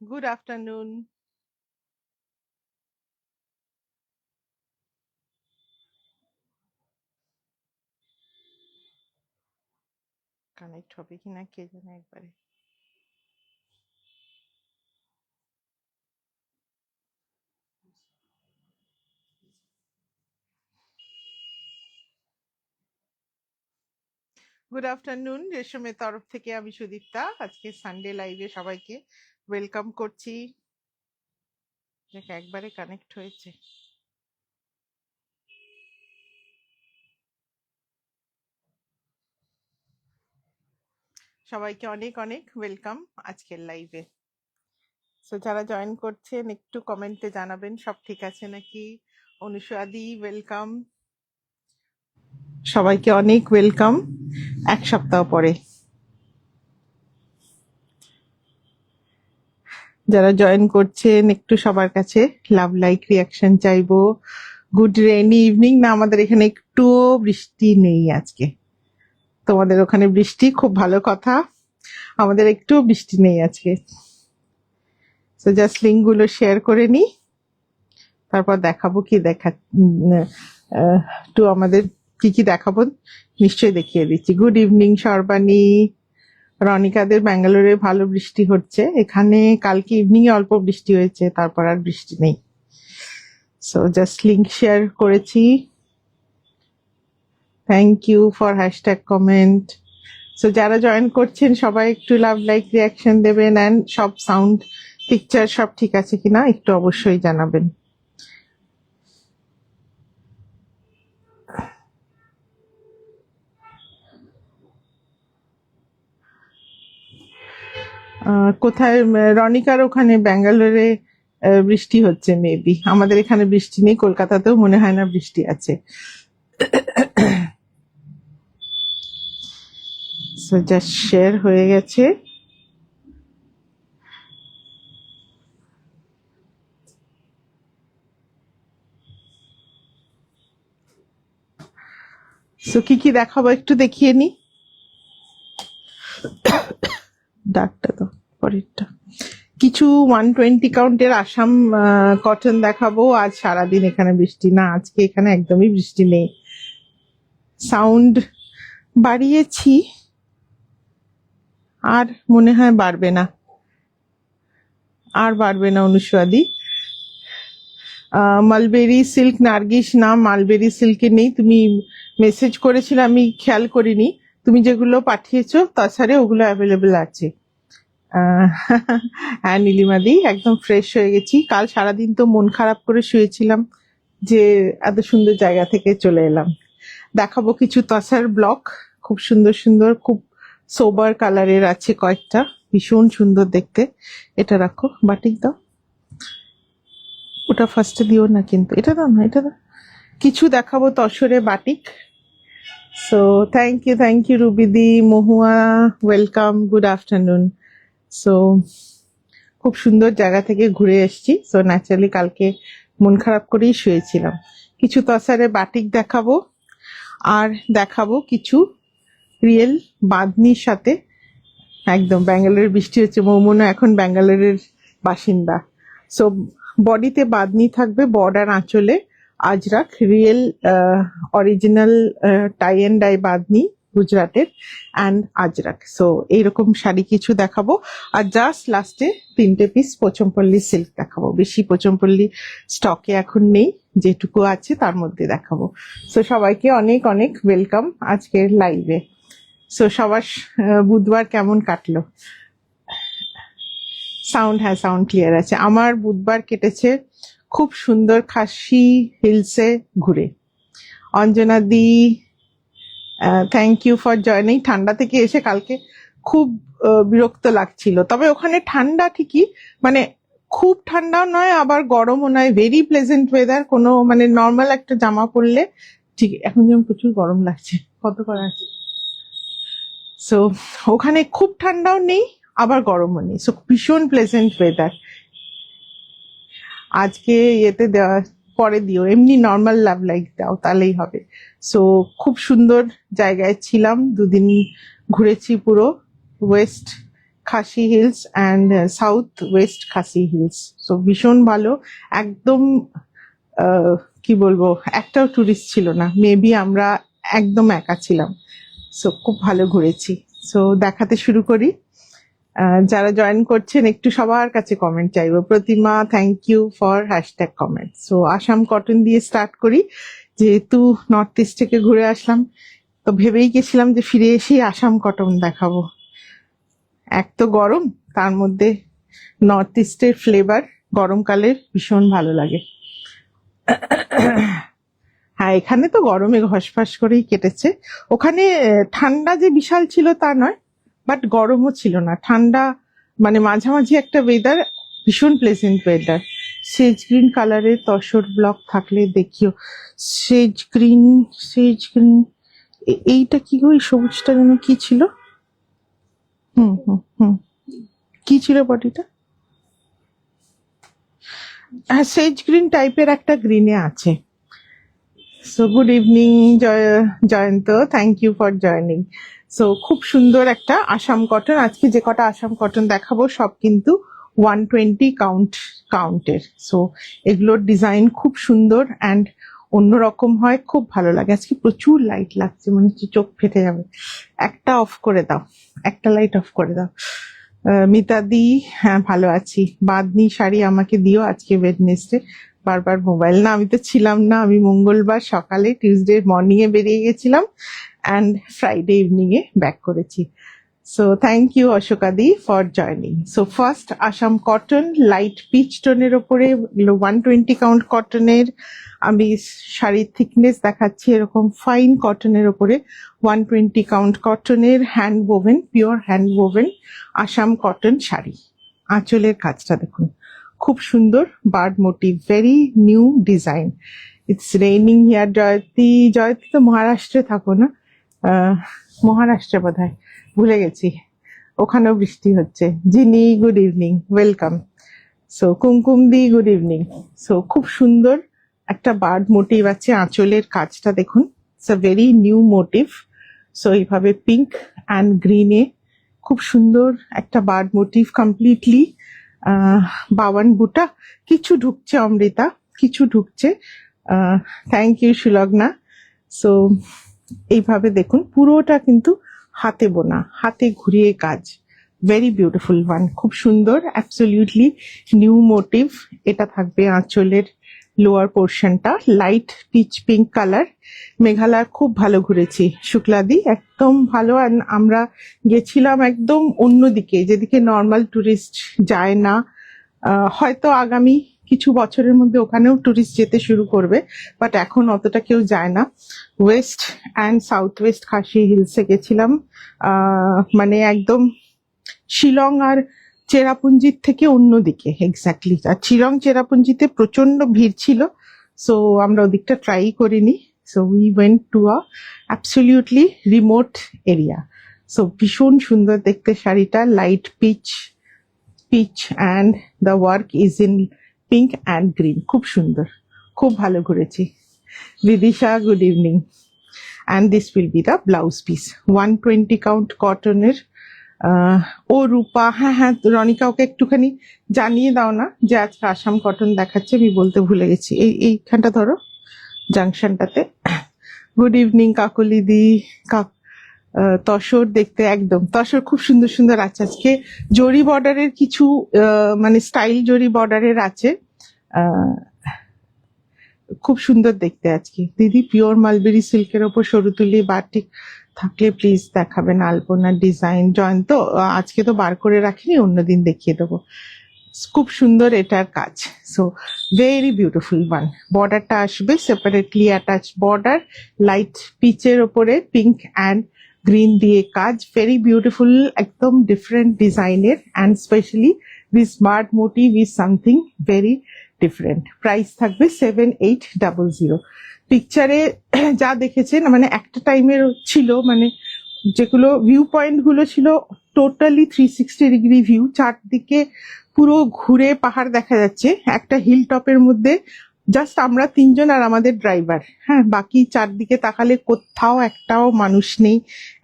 Good afternoon. Connect হবে কিনা কে জানে একবারে। গুড আফটারনুন, রেশমের তরফ থেকে আমি সুদীপ্তা। আজকে সানডে লাইভে সবাইকে ওয়েলকাম করছি। দেখ একবারে কানেক্ট হয়েছে। সবাইকে অনেক অনেক ওয়েলকাম আজকের লাইভে। সো যারা জয়েন করছেন একটু কমেন্টে জানাবেন সব ঠিক আছে নাকি। অনুষাদি ওয়েলকাম, সবাইকে অনেক ওয়েলকাম এক সপ্তাহ পরে। যারা জয়েন করছেন একটু সবার কাছে লাভ লাইক রিয়াকশন চাইবো। গুড রেইনি ইভিনিং না, আমাদের এখানে একটুও বৃষ্টি নেই আজকে। তোমাদের ওখানে বৃষ্টি, খুব ভালো কথা। আমাদের একটু বৃষ্টি নেই আজকে। তো জাস্ট লিঙ্ক গুলো শেয়ার করে নি, তারপর দেখাবো কি একটু আমাদের কি কি দেখাবো নিশ্চয়ই দেখিয়ে দিচ্ছি। গুড ইভিনিং সর্বাণী, রনিকাদের ব্যাঙ্গালোরে ভালো বৃষ্টি হচ্ছে। এখানে কালকে ইভিনিং এ অল্প বৃষ্টি হয়েছে, তারপর আর বৃষ্টি নেই। সো জাস্ট লিঙ্ক শেয়ার করেছি। Thank you for hashtag comment. So যারা জয়েন করছেন সবাই একটু লাভ লাইক রিয়াকশন দেবেন, অ্যান্ড সব সাউন্ড পিকচার সব ঠিক আছে কিনা একটু অবশ্যই জানাবেন। কোথায় রনিকার ওখানে ব্যাঙ্গালোরে বৃষ্টি হচ্ছে মেবি। আমাদের এখানে বৃষ্টি নেই, কলকাতাতেও মনে হয় না বৃষ্টি আছে। সো জাস্ট শেয়ার হয়ে গেছে। সো কি কি দেখাবো একটু দেখিয়ে নি। ডাকটা তো পরেরটা। কিছু 120 কাউন্টের আসাম কটন দেখাবো। আজ সারাদিন এখানে বৃষ্টি না, আজকে এখানে একদমই বৃষ্টি নেই। সাউন্ড বাড়িয়েছি, আর মনে হয় বাড়বে না, আর বাড়বে না অনুস্বাদী। মালবেরি সিল্ক নার্গিস না, মালবেরি সিল্কে নেই। তুমি মেসেজ করেছিলে, আমি খেয়াল করিনি। তুমি যেগুলো পাঠিয়েছো তাছাড়া ওগুলো অ্যাভেলেবেল আছে। হ্যাঁ নীলিমাদি, একদম ফ্রেশ হয়ে গেছি। কাল সারাদিন তো মন খারাপ করে শুয়েছিলাম যে এত সুন্দর জায়গা থেকে চলে এলাম। দেখাবো কিছু তসার ব্লক, খুব সুন্দর সুন্দর, খুব সোবার কালারের আছে কয়েকটা, ভীষণ সুন্দর দেখতে। এটা রাখো, বাটিক দাও, ওটা ফার্স্টে দিও না কিন্তু, এটা দাও না, এটা দাও। কিছু দেখাবো তসরে বাটিক। সো থ্যাংক ইউ রুবিদি, Mahua welcome, good afternoon. So খুব সুন্দর জায়গা থেকে ঘুরে এসেছি। সো ন্যাচারালি কালকে মন খারাপ করেই শুয়েছিলাম। কিছু তসারে বাটিক দেখাবো, আর দেখাবো কিছু রিয়েল বাঁধনির সাথে। একদম ব্যাঙ্গালোরের বৃষ্টি হচ্ছে, মৌমনা এখন ব্যাঙ্গালোরের বাসিন্দা। সো বডিতে বাঁধনি থাকবে, বর্ডার আঁচলে Ajrakh, real original tie and dye bandhani গুজরাটের, অ্যান্ড আজরাক। সো এইরকম শাড়ি কিছু দেখাবো, আর জাস্ট লাস্টে 3টে পিস পোচমপল্লী সিল্ক দেখাবো। বেশি পোচমপল্লী স্টকে এখন নেই, যেটুকু আছে তার মধ্যে দেখাবো। সো সবাইকে অনেক অনেক ওয়েলকাম আজকের লাইভে। সো সবার বুধবার কেমন কাটলো? সাউন্ড, হ্যাঁ সাউন্ড ক্লিয়ার আছে। আমার বুধবার কেটেছে খুব সুন্দর খাসি হিলসে ঘুরে। অঞ্জনা দি, থ্যাংক ইউ ফর জয়নিং। ঠান্ডা থেকে এসে কালকে খুব বিরক্ত লাগছিল, তবে ওখানে ঠান্ডা ঠিকই, মানে খুব ঠান্ডাও নয় আবার গরমও নয়, ভেরি প্লেজেন্ট ওয়েদার। কোনো মানে নর্মাল একটা জামা পরলে ঠিক। এখন যেমন প্রচুর গরম লাগছে, কত করা আছে। সো ওখানে খুব ঠান্ডাও নেই আবার গরমও নেই, সো ভীষণ প্লেজেন্ট ওয়েদার। আজকে ইয়েতে দেওয়া, পরে দিও, এমনি নর্মাল লাভ লাইক দাও তাহলেই হবে। সো খুব সুন্দর জায়গায় ছিলাম, 2 দিন ঘুরেছি পুরো West Khasi hills and south West Khasi hills. So ভীষণ ভালো, একদম কি বলবো, একটাও টুরিস্ট ছিল না, মেবি আমরা একদম একা ছিলাম। সো খুব ভালো ঘুরেছি। সো দেখাতে শুরু করি। যারা জয়েন করছেন একটু সবার কাছে কমেন্ট চাইবো। Pratima, thank you for hashtag comment. So Assam cotton দিয়ে স্টার্ট করি, যেহেতু নর্থ ইস্ট থেকে ঘুরে আসলাম তো ভেবেই গেছিলাম যে ফিরে এসে আসাম কটন দেখাবো। এক তো গরম, তার মধ্যে নর্থ ইস্টের ফ্লেভার গরমকালে ভীষণ ভালো লাগে। হ্যাঁ, এখানে তো গরমে ঘসফাস করেই কেটেছে। ওখানে ঠান্ডা যে বিশাল ছিল তা নয়, বাট গরমও ছিল না, ঠান্ডা মানে মাঝামাঝি একটা ওয়েদার, ভীষণ প্লেজেন্ট ওয়েদার। সেজ গ্রিন কালারের তসর ব্লক থাকলে দেখিও। সেজ গ্রিন, সেজ গ্রিন, এইটা কি গো, এই সবুজটা যেন কি ছিল? হুম হুম হুম, কি ছিল বডিটা? হ্যাঁ, সেজ গ্রিন টাইপের একটা গ্রিনে আছে। So good evening Jayanta, thank you for joining. So খুব সুন্দর একটা আসাম কটন। আজকে যে কটা আসাম কটন দেখাবো সব কিন্তু 120 কাউন্টের। সো এগুলোর ডিজাইন খুব সুন্দর অ্যান্ড অন্যরকম হয়, খুব ভালো লাগে। আজকে প্রচুর লাইট লাগছে, মনে হচ্ছে চোখ ফেটে যাবে। একটা অফ করে দাও, একটা লাইট অফ করে দাও। মিতাদি, হ্যাঁ ভালো আছি। বাঁধনি শাড়ি আমাকে দিও আজকে ওয়েডনেসডে। বারবার মোবাইল, না আমি তো ছিলাম না, আমি মঙ্গলবার সকালে টিউসডে মর্নিং এ বেরিয়ে গেছিলাম অ্যান্ড ফ্রাইডে ইভিনিং এ ব্যাক করেছি। সো থ্যাংক ইউ অশোকাদি for joining. So first Assam cotton, light peach টোনের ওপরে 120 কাউন্ট কটনের আমি শাড়ির থিকনেস দেখাচ্ছি, এরকম ফাইন কটনের ওপরে 120 কাউন্ট কটনের hand woven, pure hand woven Assam cotton sari. আঁচলের কাজটা দেখুন, খুব সুন্দর bird motif, very new design. It's raining here. Jayati, Jayati তো মহারাষ্ট্রে থাকো না? মহারাষ্ট্রে বোধহয়, ভুলে গেছি। ওখানেও বৃষ্টি হচ্ছে। Jini, good evening, welcome. So Kumkum di, good evening. So খুব সুন্দর একটা বার্ড মোটিভ আছে, আঁচলের কাজটা দেখুন, it's a very new motif. So এইভাবে পিঙ্ক অ্যান্ড গ্রিনে খুব সুন্দর একটা বার্ড মোটিভ, কমপ্লিটলি বাওয়ান বুটা। কিছু ঢুকছে অমৃতা, কিছু ঢুকছে। Thank you Sulagna. সো এইভাবে দেখুন, পুরোটা কিন্তু হাতে বোনা, হাতে ঘুরিয়ে কাজ, ভেরি বিউটিফুল ওয়ান, খুব সুন্দর, অ্যাবসলিউটলি নিউ মোটিভ। এটা থাকবে আঁচলের লোয়ার পোর্শনটা, light pitch pink colour. Meghalaya খুব ভালো ঘুরেছি শুক্লাদি, একদম ভালো। আর আমরা গেছিলাম একদম অন্যদিকে, যেদিকে নর্মাল টুরিস্ট যায় না। হয়তো আগামী কিছু বছরের মধ্যে ওখানেও টুরিস্ট যেতে শুরু করবে, বাট এখন অতটা কেউ যায় না। ওয়েস্ট অ্যান্ড সাউথ ওয়েস্ট খাসি হিলসে গেছিলাম, মানে একদম শিলং আর চেরাপুঞ্জির থেকে অন্যদিকে এক্স্যাক্টলি। আর শিলং চেরাপুঞ্জিতে প্রচন্ড ভিড় ছিল, সো আমরা ওদিকটা ট্রাই করিনি। So we went to a absolutely remote area. So ভীষণ সুন্দর দেখতে শাড়িটা, light peach and the work is in pink and green, খুব সুন্দর, খুব ভালো ঘুরেছি। Bidisha, good evening. And this will be the blouse piece, 120 count কটনের। ও রূপা, হ্যাঁ হ্যাঁ রনিকা, ওকে একটুখানি জানিয়ে দাও না যে আজকে আসাম কটন দেখাচ্ছে, আমি বলতে ভুলে গেছি। এইখানটা ধরো, জাংশনটাতে। গুড ইভিনিং কাকলিদি। তসর দেখতে একদম, তসর খুব সুন্দর সুন্দর আছে আজকে। জরি বর্ডারের কিছু মানে স্টাইল জরি বর্ডারের আছে, খুব সুন্দর দেখতে আজকে। দিদি, পিওর মালবেরি সিল্কের ওপর সরুতুলি বাটিক থাকলে প্লিজ দেখাবেন আলপনার ডিজাইন। জয়ন্ত, আজকে তো বার করে রাখিনি, অন্যদিন দেখিয়ে দেবো। খুব সুন্দর এটার কাজ, সো ভেরি বিউটিফুল ওয়ান। বর্ডারটা আসবে সেপারেটলি অ্যাটাচ বর্ডার, লাইট পিচের ওপরে পিঙ্ক অ্যান্ড গ্রিন দিয়ে কাজ, ভেরি বিউটিফুল, একদম ডিফারেন্ট ডিজাইনের and specially this smart motif is something very different. Price থাকবে 7800। পিকচারে যা দেখেছেন মানে একটা টাইমের ছিল, মানে যেগুলো ভিউ পয়েন্ট গুলো ছিল টোটালি 360 ডিগ্রি ভিউ, চারদিকে পুরো ঘুরে পাহাড় দেখা যাচ্ছে একটা হিল টপের মধ্যে। জাস্ট আমরা তিনজন আর আমাদের ড্রাইভার, হ্যাঁ, বাকি চারদিকে তাকালে কোথাও একটাও মানুষ নেই,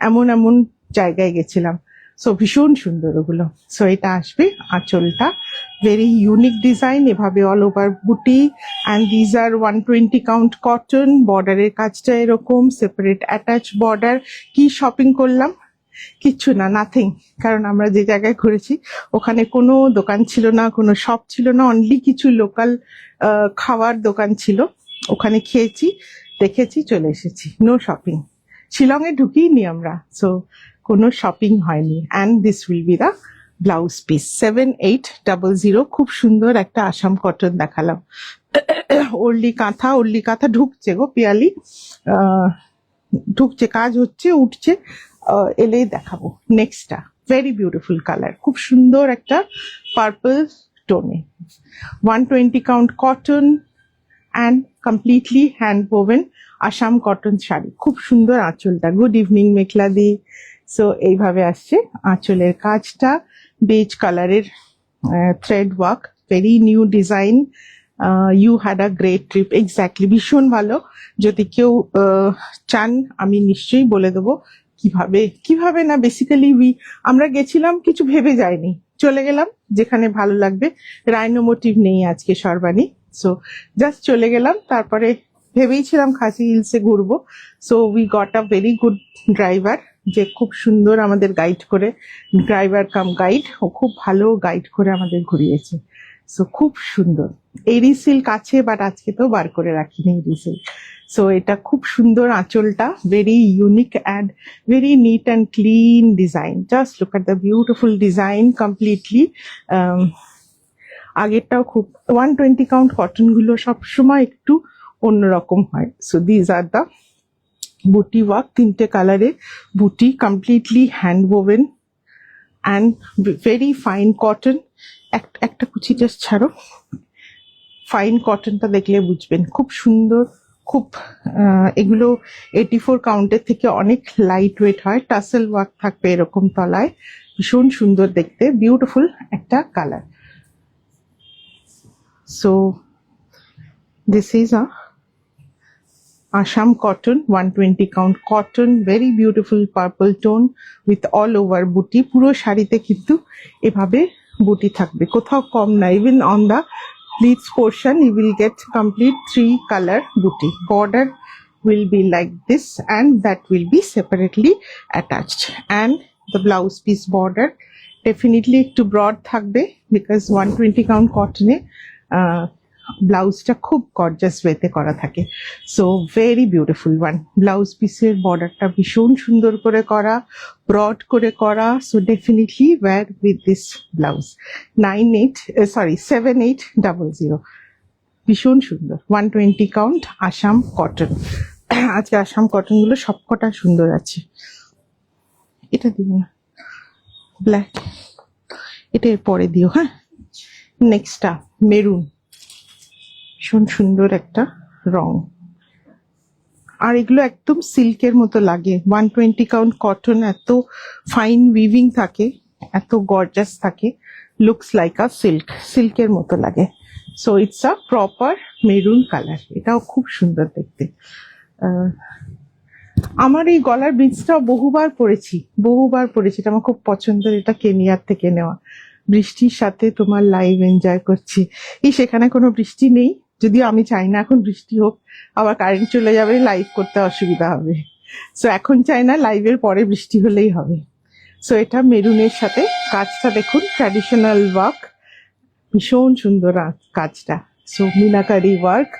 এমন এমন জায়গায় গেছিলাম। সো ভীষণ সুন্দর ওগুলো। সো এটা আসবে আঁচলটা, ভেরি ইউনিক ডিজাইন, এভাবে অল ওভার বুটি, and these are 120 count cotton. বর্ডারের কাজটা এরকম, সেপারেট অ্যাটাচ বর্ডার। কি শপিং করলাম? কিচ্ছু না, নাথিং। কারণ আমরা যে জায়গায় ঘুরেছি ওখানে কোনো দোকান ছিল না, কোনো শপ ছিল না, অনলি কিছু লোকাল খাওয়ার দোকান ছিল, ওখানে খেয়েছি, দেখেছি, চলে এসেছি। No shopping. শিলংয়ে ঢুকিনি আমরা, সো কোনো শপিং হয়নি। And this will be the blouse piece. 7800। খুব সুন্দর একটা আসাম কটন দেখালাম। ওর্লি কাঁথা ঢুকছে গো পিয়ালি, ঢুকছে, কাজ হচ্ছে, উঠছে, এলেই দেখাবো। নেক্সটটা ভেরি বিউটিফুল কালার, খুব সুন্দর একটা পার্পল টোনে, 120 count cotton and completely hand woven Assam cotton sari. খুব সুন্দর আঁচলটা, good evening Meghla di. So এইভাবে আসছে আঁচলের কাজটা, বেজ কালারের thread work, very new design. You had a great trip. Exactly, ভীষণ ভালো। যদি কেউ চান আমি নিশ্চয়ই বলে দেবো কিভাবে না, বেসিক্যালি আমরা গেছিলাম, কিছু ভেবে যাইনি, চলে গেলাম যেখানে ভালো লাগবে। রাইনো মোটিভ নেই আজকে সর্বাণী, সো জাস্ট চলে গেলাম। তারপরে ভেবেইছিলাম খাসি হিলসে ঘুরবো, so we got a very good driver, যে খুব সুন্দর আমাদের গাইড করে, ড্রাইভার কাম গাইড, ও খুব ভালো গাইড করে আমাদের ঘুরিয়েছে। সো খুব সুন্দর। এরি সিল্ক আছে, বাট আজকে তো বার করে রাখিনি এরি সিল্ক। সো এটা খুব সুন্দর আঁচলটা, very unique and very neat and clean design. Just look at the beautiful design, completely. আগেরটাও খুব, 120 কাউন্ট কটন গুলো সবসময় একটু অন্যরকম হয়। So these are the buti work, 3টে কালারে buti, completely hand woven and very fine cotton. একটা কুচি জাস্ট ছাড়ো, ফাইন কটনটা দেখলে বুঝবেন, খুব সুন্দর। খুব এগুলো 84 কাউন্টের থেকে অনেক লাইট ওয়েট হয়, টাসেল ওয়ার্ক থাকবে এরকম তলায়, ভীষণ সুন্দর দেখতে, বিউটিফুল একটা colour. So this is a Assam cotton, 120 count cotton, very beautiful purple tone with all over বুটি। পুরো শাড়িতে কিন্তু এভাবে বুটি থাকবে, কোথাও কম না। Even on the pleats portion you will get complete 3 color বুটি। Border will be like this and that will be separately attached, and the blouse piece border definitely একটু broad থাকবে because 120 count cotton এ ব্লাউজটা খুব gorgeous ওয়েতে করা থাকে। So very beautiful one. Blouse পিসের বর্ডারটা ভীষণ সুন্দর করে করা, ব্রড করে করা। So definitely wear with this blouse. 7800। ভীষণ সুন্দর, 120 কাউন্ট আসাম কটন। আজকে আসাম কটন গুলো সবকটা সুন্দর আছে। এটা দিও না, ব্ল্যাক, এটা এর পরে দিও। হ্যাঁ, নেক্সটটা মেরুন, ভীষণ সুন্দর একটা রং, আর এগুলো একদম সিল্কের মতো লাগে। 120 কাউন্ট কটন, এত ফাইন উইভিং থাকে, এত গর্জাস থাকে, লুকস লাইক আ সিল্কের মতো লাগে। So it's a proper maroon colour, এটাও খুব সুন্দর দেখতে। আমার এই গলার বিচটাও বহুবার পরেছি, এটা আমার খুব পছন্দের। এটা কেনিয়ার থেকে নেওয়া। বৃষ্টির সাথে তোমার লাইভ এনজয় করছি। সেখানে কোনো বৃষ্টি নেই, যদিও আমি চাই না এখন বৃষ্টি হোক, আবার কারেন্ট চলে যাবে, লাইভ করতে অসুবিধা হবে। সো এখন চাই না, লাইভের পরে বৃষ্টি হলেই হবে। সো এটা মেরুনের সাথে কাজটা দেখুন, ট্র্যাডিশনাল ওয়ার্ক, ভীষণ সুন্দর কাজটা। So meenakari work,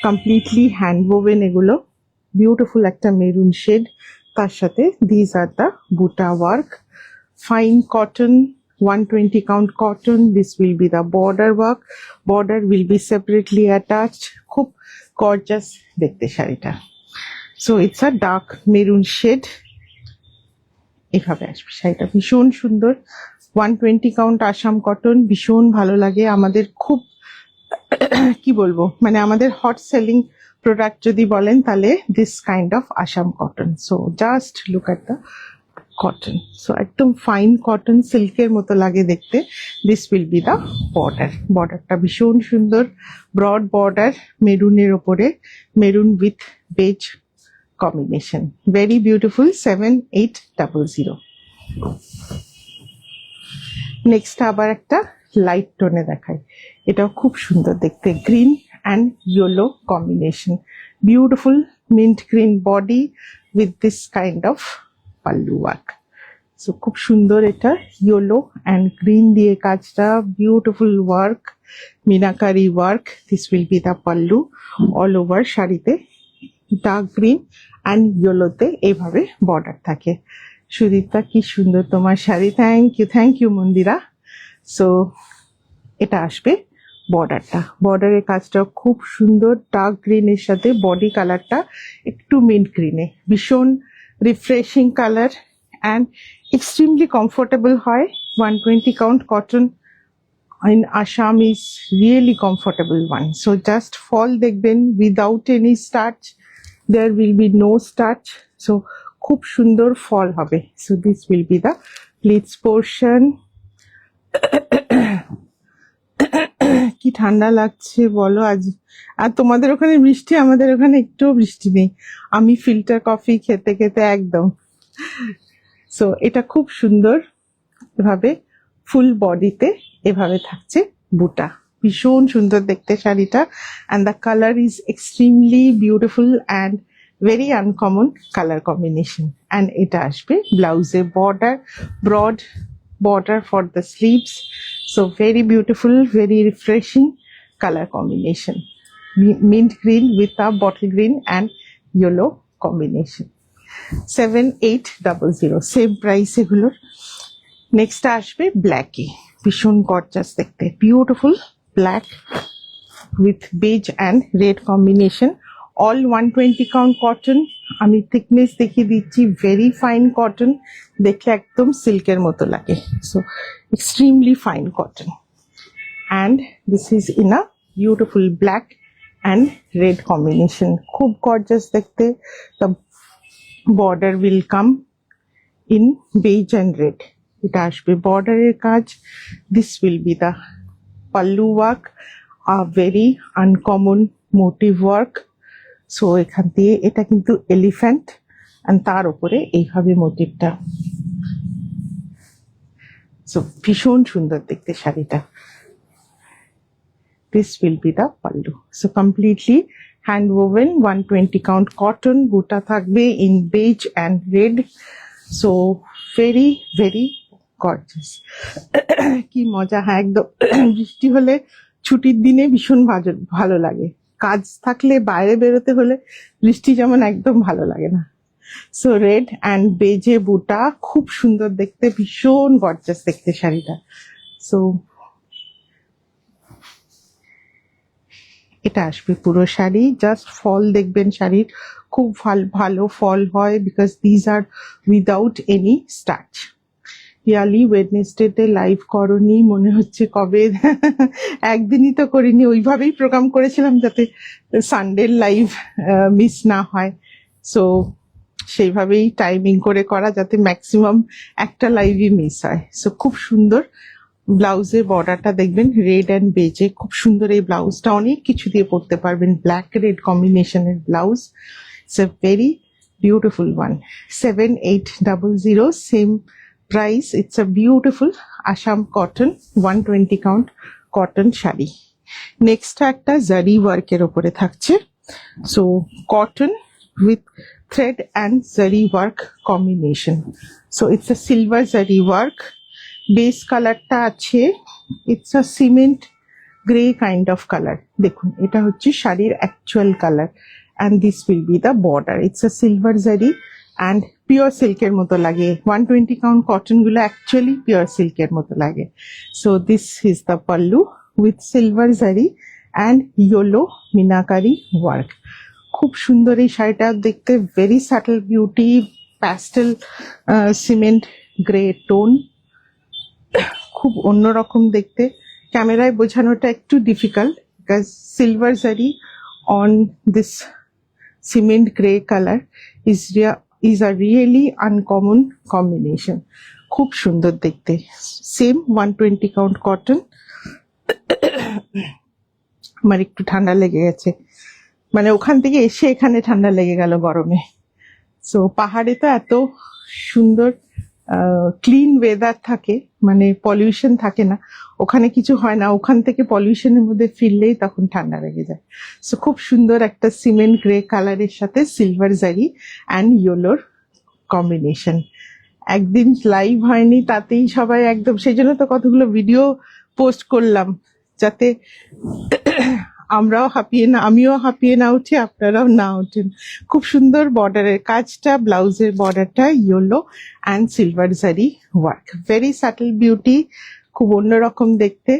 completely hand oven, এগুলো বিউটিফুল একটা মেরুন শেড, তার সাথে দিজ আর দ্য বুটা work, fine cotton, 120 count cotton. This will be the border work. Border will be separately attached. খুব গর্জাস দেখতে শাড়িটা। So it's a dark maroon shade, এভাবে আসবে শাড়িটা, ভীষণ সুন্দর। 120 কাউন্ট আসাম কটন, ভীষণ ভালো লাগে আমাদের। খুব কি বলবো, মানে আমাদের হট সেলিং প্রোডাক্ট যদি বলেন তাহলে this kind of Assam cotton. So just look at the cotton. So একদম ফাইন কটন, সিল্কের মতো লাগে দেখতে। দিস উইল বি দ্য বর্ডারটা ভীষণ সুন্দর, ব্রড বর্ডার, মেরুনের ওপরে, maroon with beige combination, very beautiful. 7800। Next আবার একটা লাইট টোনে দেখাই, এটাও খুব সুন্দর দেখতে, green and yellow combination, beautiful mint green body with this kind of pallu work. So খুব সুন্দর, এটা ইয়েলো অ্যান্ড গ্রিন দিয়ে কাজটা, beautiful work, meenakari work. This will be the pallu all over শাড়িতে, ডার্ক গ্রিন অ্যান্ড ইয়েলোতে এইভাবে বর্ডার থাকে। সুদীপ্তা, কি সুন্দর তোমার sari, thank you Mandira. So এটা আসবে বর্ডারটা, বর্ডারের কাজটা খুব সুন্দর, ডার্ক গ্রিনের সাথে বডি কালারটা একটু মিন্ট গ্রিনে, ভীষণ refreshing colour and extremely comfortable হয়। 120 count cotton in Assam is really comfortable one. So just fall দেখবেন without any starch, there will be no starch, so খুব সুন্দর ফল হবে। So this will be the pleats portion. কি ঠান্ডা লাগছে বলো আজ, আর তোমাদের ওখানে বৃষ্টি, আমাদের ওখানে একটুও বৃষ্টি নেই, আমি ফিল্টার কফি খেতে খেতে একদম। সো এটা খুব সুন্দর, এভাবে ফুল বডিতে এভাবে থাকছে বুটা, ভীষণ সুন্দর দেখতে শাড়িটা, and the colour is extremely beautiful and very uncommon colour combination. And এটা আসবে ব্লাউজে border, broad border for the sleeves, so very beautiful, very refreshing color combination, mint green with a bottle green and yellow combination. 7800, same price এগুলোর। Next আসবে ব্ল্যাকে, ভীষণ gorgeous দেখতে, beautiful black with base and red combination, all 120 count cotton. আমি thickness দেখিয়ে দিচ্ছি, very fine cotton, দেখলে একদম সিল্কের মতো লাগে, so extremely fine cotton. And this is in a beautiful black and red combination, খুব গর্জাস দেখতে। The border will come in beige and red, এটা আসবে বর্ডারের কাজ। This will be the pallu work, a very uncommon motif work. So এখান দিয়ে এটা কিন্তু এলিফ্যান্ট, অ্যান্ড তার উপরে এইভাবে মোটিভটা, সো ভীষণ সুন্দর দেখতে শাড়িটা। This will be the pallu, so completely hand oven 120 count cotton, বুটা থাকবে in beige and red, so very very gorgeous. কি মজা, হ্যাঁ একদম। বৃষ্টি হলে ছুটির দিনে ভীষণ ভালো লাগে, কাজ থাকলে বাইরে বেরোতে হলে বৃষ্টি যেমন একদম ভালো লাগে না। সো রেড অ্যান্ড বেজে বুটা, খুব সুন্দর দেখতে, ভীষণ গর্জাস দেখতে শাড়িটা। সো এটা আসবে পুরো শাড়ি, জাস্ট ফল দেখবেন শাড়ির, খুব ভালো ফল হয়, because these are without any starch. Early ওয়েডনেসডেতে লাইভ করনি, মনে হচ্ছে কবে, একদিনই তো করিনি, ওইভাবেই প্রোগ্রাম করেছিলাম যাতে সানডের লাইভ মিস না হয়, সো সেইভাবেই টাইমিং করে করা যাতে ম্যাক্সিমাম একটা লাইভই মিস হয়। সো খুব সুন্দর ব্লাউজের বর্ডারটা দেখবেন, রেড অ্যান্ড বেজে, খুব সুন্দর এই ব্লাউজটা, অনেক কিছু দিয়ে পরতে পারবেন, ব্ল্যাক রেড কম্বিনেশনের blouse, it's a very beautiful one. 7800, same price. It's a beautiful Assam cotton 120 count cotton sari. Next একটা জারি ওয়ার্কের ওপরে থাকছে, so cotton with thread and zari work combination, so it's a silver zari work. Base কালারটা আছে, it's a cement grey kind of colour, দেখুন এটা হচ্ছে শাড়ির actual colour, and this will be the border. It's a silver জারি and pure সিল্কের মতো লাগে, 120 count কটন গুলো অ্যাকচুয়ালি পিওর সিল্কের মতো লাগে। So this is the pallu with silver জারি অ্যান্ড ইয়েলো মিনাকারি ওয়ার্ক, খুব সুন্দর এই শাড়িটা দেখতে, very subtle beauty, pastel cement grey tone, খুব অন্যরকম দেখতে। ক্যামেরায় বোঝানোটা একটু ডিফিকাল্ট, বিকজ সিলভার জারি on this cement gray color is a really uncommon combination, খুব সুন্দর দেখতে। Same 120 count cotton. আমার একটু ঠান্ডা লেগে গেছে, মানে ওখান থেকে এসে এখানে ঠান্ডা লেগে গেল গরমে। সো পাহাড়ে তো এত সুন্দর ক্লিন ওয়েদার থাকে, মানে পলিউশন থাকে না, ওখানে কিছু হয় না, ওখান থেকে পলিউশনের মধ্যে ফিরলেই তখন ঠান্ডা লেগে যায়। সো খুব সুন্দর একটা সিমেন্ট গ্রে কালারের সাথে সিলভার জারি অ্যান্ড ইয়েলোর কম্বিনেশন। একদিন লাইভ হয়নি তাতেই সবাই একদম, সেই জন্য তো কতগুলো ভিডিও পোস্ট করলাম, যাতে আমরাও হাঁপিয়ে না, আমিও হাঁপিয়ে না উঠি, আপনারাও না ওঠেন। খুব সুন্দর বর্ডারের কাজটা, ব্লাউজের বর্ডারটা yellow and silver zari work, very subtle beauty, খুব অন্যরকম দেখতে,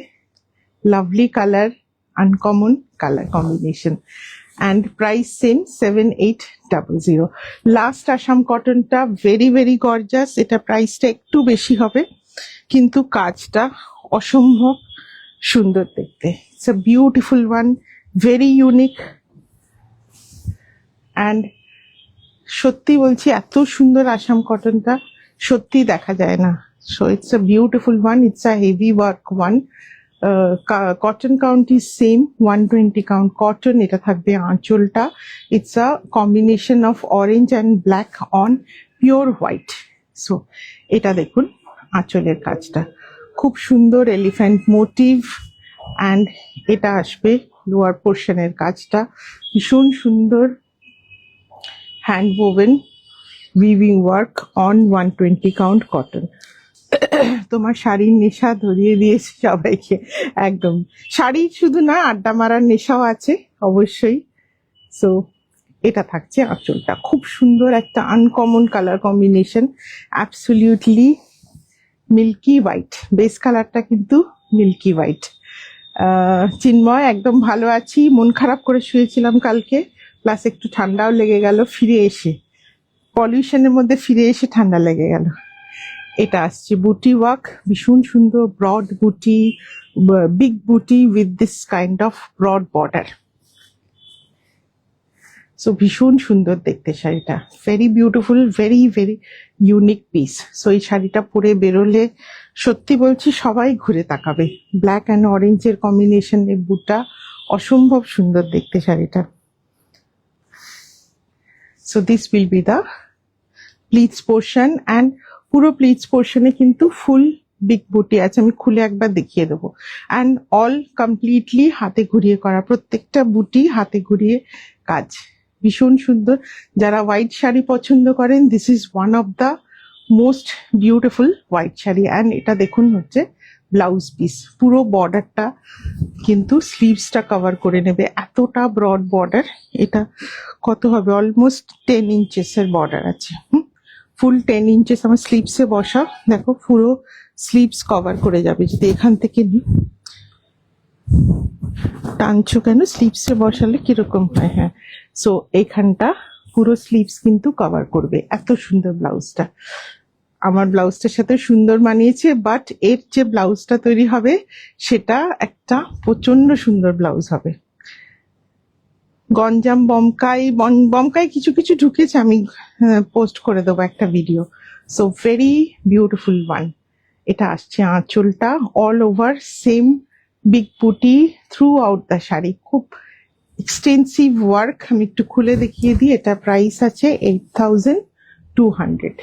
lovely colour, uncommon colour combination. And price same 7800। Last Assam কটনটা ভেরি ভেরি গর্জাস, এটা প্রাইসটা একটু বেশি হবে কিন্তু কাজটা অসম্ভব সুন্দর দেখতে। It's a beautiful one, very unique, and সত্যি বলছি এত সুন্দর আসাম কটনটা সত্যি দেখা যায় না। So it's a beautiful one, it's a heavy work one. Cotton count is same 120 count cotton. এটা থাকবে আঁচলটা, it's a combination of orange and black on pure white. So এটা দেখুন আঁচলের কাজটা খুব সুন্দর, এলিফ্যান্ট মোটিভ, অ্যান্ড এটা আসবে লোয়ার পোর্শনের কাজটা ভীষণ সুন্দর, hand woven weaving work on 120 count cotton. তোমার শাড়ির নেশা ধরিয়ে দিয়েছে সবাইকে, একদম। শাড়ি শুধু না, আড্ডা মারার নেশাও আছে অবশ্যই। সো এটা থাকছে আঁচলটা, খুব সুন্দর একটা uncommon colour combination, absolutely milky white, base কালারটা কিন্তু মিল্কি হোয়াইট। চিন্ময় একদম ভালো আছি, মন খারাপ করে শুয়েছিলাম কালকে, প্লাস একটু ঠান্ডাও লেগে গেল, ফিরে এসে পলিউশনের মধ্যে ফিরে এসে ঠান্ডা লেগে গেল। এটা আসছে বুটি ওয়ার্ক, ভীষণ সুন্দর broad buti, big buti with this kind of broad border. So ভীষণ সুন্দর দেখতে শাড়িটা, very beautiful, very very unique piece. So এই শাড়িটা পরে বেরোলে সত্যি বলছি সবাই ঘুরে তাকাবে। ব্ল্যাক অ্যান্ড অরেঞ্জের কম্বিনেশনের বুটা অসম্ভব সুন্দর দেখতে শাড়িটা। So this will be the pleats portion, and পুরো প্লিটস পোর্শনে কিন্তু ফুল বিগ বুটি আছে, আমি খুলে একবার দেখিয়ে দেবো। অ্যান্ড অল কমপ্লিটলি হাতে ঘুরিয়ে করা, প্রত্যেকটা বুটি হাতে ঘুরিয়ে কাজ, ভীষণ সুন্দর। যারা হোয়াইট শাড়ি পছন্দ করেন, this is one of the most beautiful white sari. And এটা দেখুন হচ্ছে ব্লাউজ পিস, পুরো বর্ডারটা কিন্তু স্লিভসটা কভার করে নেবে, এতটা ব্রড বর্ডার। এটা কত হবে, অলমোস্ট 10 ইঞ্চেসের বর্ডার আছে, ফুল 10 ইঞ্চেস আমার স্লিভসে বসা, দেখো পুরো স্লিভস কভার করে যাবে। যদি এখান থেকে নিই, টানছো কেন, স্লিভসে বসালে কিরকম হয়, হ্যাঁ। সো এইখানটা পুরো স্লিভস কিন্তু কভার করবে, এত সুন্দর ব্লাউজটা। আমার ব্লাউজটার সাথে সুন্দর মানিয়েছে, বাট এর যে ব্লাউজটা তৈরি হবে সেটা একটা প্রচন্ড সুন্দর ব্লাউজ হবে। গঞ্জাম বমকাই কিছু কিছু ঢুকেছে, আমি পোস্ট করে দেবো একটা video. So very beautiful one. এটা আসছে আঁচলটা, অল ওভার সেম বিগ বুটি থ্রু আউট দ্য শাড়ি, খুব এক্সটেন্সিভ ওয়ার্ক। আমি একটু খুলে দেখিয়ে দিই, এটা প্রাইস আছে 8200।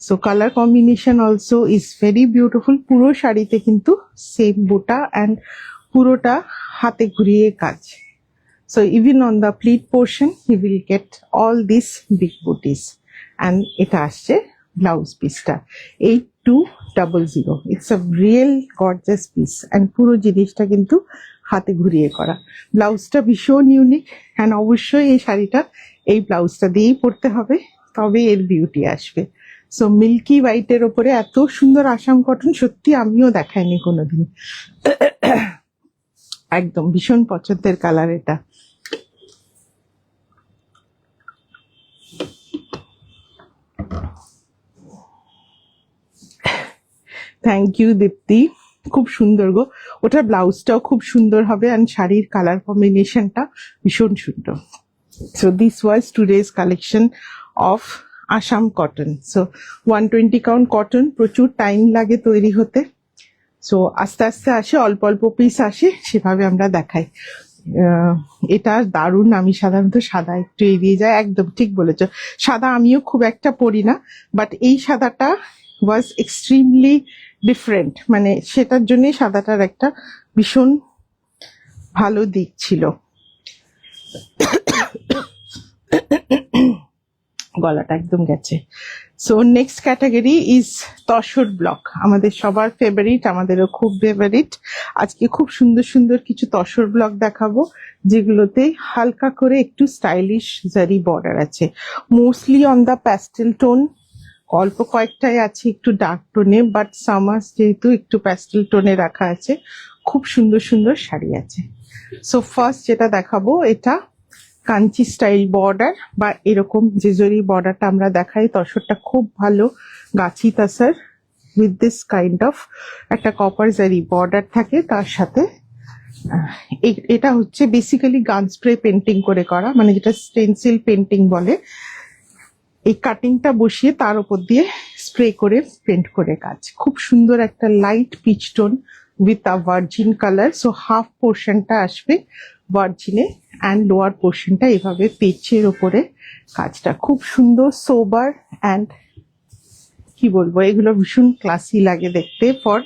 So colour combination also is very beautiful, পুরো শাড়িতে কিন্তু সেম বুটা অ্যান্ড পুরোটা হাতে ঘুরিয়ে কাজ। So even on the pleat portion, you will get all these big booties. And এটা আসছে ব্লাউজ পিসটা 8200। It's a real gorgeous piece, and পুরো জিনিসটা কিন্তু হাতে ঘুরিয়ে করা। ব্লাউজটা ভীষণ ইউনিক, অ্যান্ড অবশ্যই এই শাড়িটা এই ব্লাউজটা দিয়েই পরতে হবে, তবে এর বিউটি আসবে। সো মিল্কি হোয়াইটের ওপরে এত সুন্দর আসাম কটন সত্যি আমিও দেখাইনি কোনোদিন। একদম ভীষণ পছন্দের কালার এটা। থ্যাংক ইউ দীপ্তি, খুব সুন্দর গো, ওটার ব্লাউজটাও খুব সুন্দর হবে, অ্যান্ড শাড়ির কালার কম্বিনেশনটা ভীষণ সুন্দর। So this was today's collection of Assam cotton. So 120 count cotton, প্রচুর টাইম লাগে তৈরি হতে। সো আস্তে আস্তে আসে, অল্প অল্প পিস আসে, সেভাবে আমরা দেখাই। এটা দারুণ। আমি সাধারণত সাদা একটু এড়িয়ে যায়, একদম ঠিক বলেছো। সাদা আমিও খুব একটা পরি না, বাট এই সাদাটা ওয়াজ এক্সট্রিমলি ডিফারেন্ট, মানে সেটার জন্যই সাদাটার একটা ভীষণ ভালো দিক ছিল। গলাটা একদম গেছে। So next category is tussar block, আমাদের সবার ফেভারিট, আমাদেরও খুব ফেভারিট। আজকে খুব সুন্দর সুন্দর কিছু তসর ব্লক দেখাবো, যেগুলোতে হালকা করে একটু স্টাইলিশ জারি বর্ডার আছে, mostly on the pastel tone. অল্প কয়েকটাই আছে একটু ডার্ক টোনে, বাট সামার্স যেহেতু একটু প্যাস্টেল টোনে রাখা আছে। খুব সুন্দর সুন্দর শাড়ি আছে। সো ফার্স্ট যেটা দেখাবো, এটা কাঞ্চি স্টাইল বর্ডার, বা এরকম যে জরি বর্ডারটা আমরা দেখাই, তসরটা খুব ভালো গাছি তাসার উইথ দিস কাইন্ড অফ একটা কপার জারি বর্ডার থাকে তার সাথে। এটা হচ্ছে বেসিক্যালি গান স্প্রে পেন্টিং করে করা, মানে যেটা স্টেনসিল পেন্টিং বলে। এই কাটিংটা বসিয়ে তার উপর দিয়ে স্প্রে করে পেন্ট করে কাজ। খুব সুন্দর একটা light pitch tone with a virgin colour. So half পোর্শনটা আসবে ভার্জিনে অ্যান্ড লোয়ার পোর্শনটা এভাবে পেচের ওপরে কাজটা খুব সুন্দর, সোবার অ্যান্ড কি বলবো, এগুলো ভীষণ ক্লাসি লাগে দেখতে ফর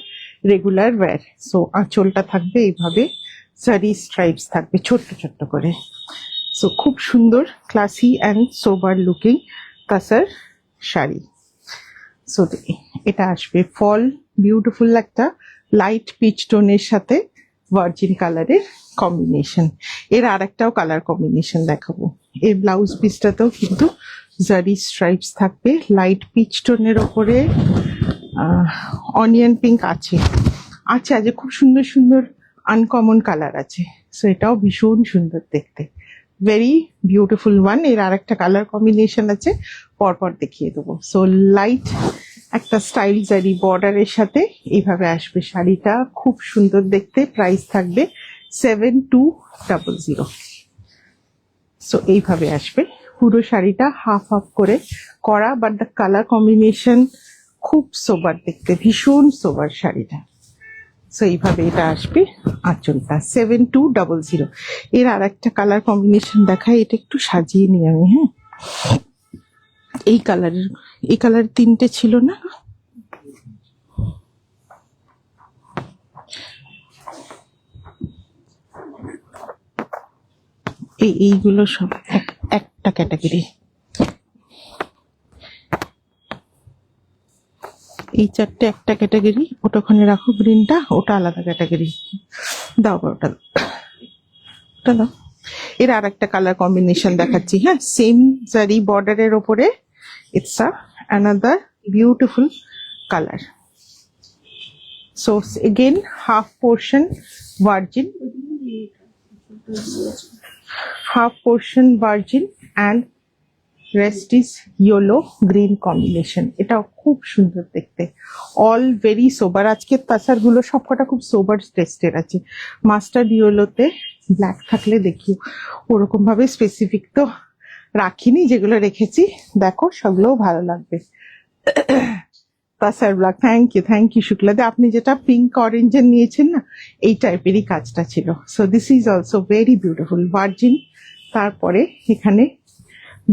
রেগুলার ওয়্যার। সো আঁচলটা থাকবে এইভাবে, সারি স্ট্রাইপস থাকবে ছোট্ট ছোট্ট করে। সো খুব সুন্দর classy and sober looking tussar sari. So এটা আসবে ফল বিউটিফুল একটা লাইট পিচ টোনের সাথে ভার্জিন কালারের কম্বিনেশন। এর আর একটাও কালার কম্বিনেশন দেখাবো। এই ব্লাউজ পিসটাতেও কিন্তু জারি স্ট্রাইপস থাকবে, লাইট পিচ টোনের ওপরে অনিয়ন পিঙ্ক আছে। আজ খুব সুন্দর সুন্দর আনকমন কালার আছে। সো এটাও ভীষণ সুন্দর দেখতে, ভেরি বিউটিফুল ওয়ান। এর আর একটা কালার কম্বিনেশন আছে, পরপর দেখিয়ে দেবো। সো লাইট একটা স্টাইল জারি বর্ডারের সাথে এইভাবে আসবে শাড়িটা, খুব সুন্দর দেখতে। প্রাইস থাকবে 7200। সো এইভাবে আসবে পুরো শাড়িটা, হাফ হাফ করে করা, বাট দ্য কালার কম্বিনেশন খুব সোবার দেখতে, ভীষণ সোবার শাড়িটা। সো এইভাবে এটা আসবে আঁচলটা 7200। এর আর একটা কালার কম্বিনেশন দেখায়, এটা একটু সাজিয়ে নিই আমি। হ্যাঁ, এই কালার তিনটে ছিল না, এইগুলো সব একটা ক্যাটাগরি। এই চারটে একটা ক্যাটাগরি, ওটা ওখানে রাখো, গ্রিনটা ওটা আলাদা ক্যাটাগরি। দাও ওটা দাও। এর আর একটা কালার কম্বিনেশন দেখাচ্ছি। হ্যাঁ, সেম জারি বর্ডারের ওপরে it's another beautiful colour. So again half portion virgin, and rest is yellow green combination. এটাও খুব সুন্দর দেখতে, অল ভেরি সোবার। আজকের তাসার গুলো সবকটা খুব সোবার টেস্টের আছে। মাস্টার্ড ইয়েলোতে ব্ল্যাক থাকলে দেখিও, ওরকম ভাবে স্পেসিফিক তো রাখিনি, যেগুলো রেখেছি দেখো সবগুলোও ভালো লাগবে। তাসার ব্ল্যাক, থ্যাংক ইউ শুক্লাদে। আপনি যেটা পিঙ্ক অরেঞ্জের নিয়েছেন না, এই টাইপেরই কাজটা ছিল। So this is also very beautiful virgin. তারপরে এখানে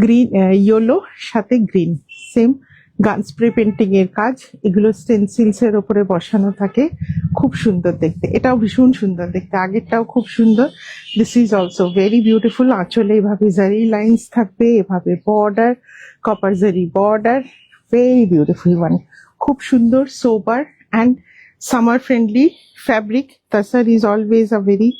গ্রিন, ইয়েলো সাথে গ্রিন, সেম গান স্প্রে পেন্টিং এর কাজ। এগুলো স্টেনসিলস এর উপরে বসানো থাকে, খুব সুন্দর দেখতে। এটাও ভীষণ সুন্দর দেখতে, আগেরটাও খুব সুন্দর। This is also very beautiful. আঁচলে এভাবে জারি লাইন্স থাকবে, এভাবে border, copper zari border, very beautiful one. খুব সুন্দর, sober and summer friendly fabric. Tussar is always a very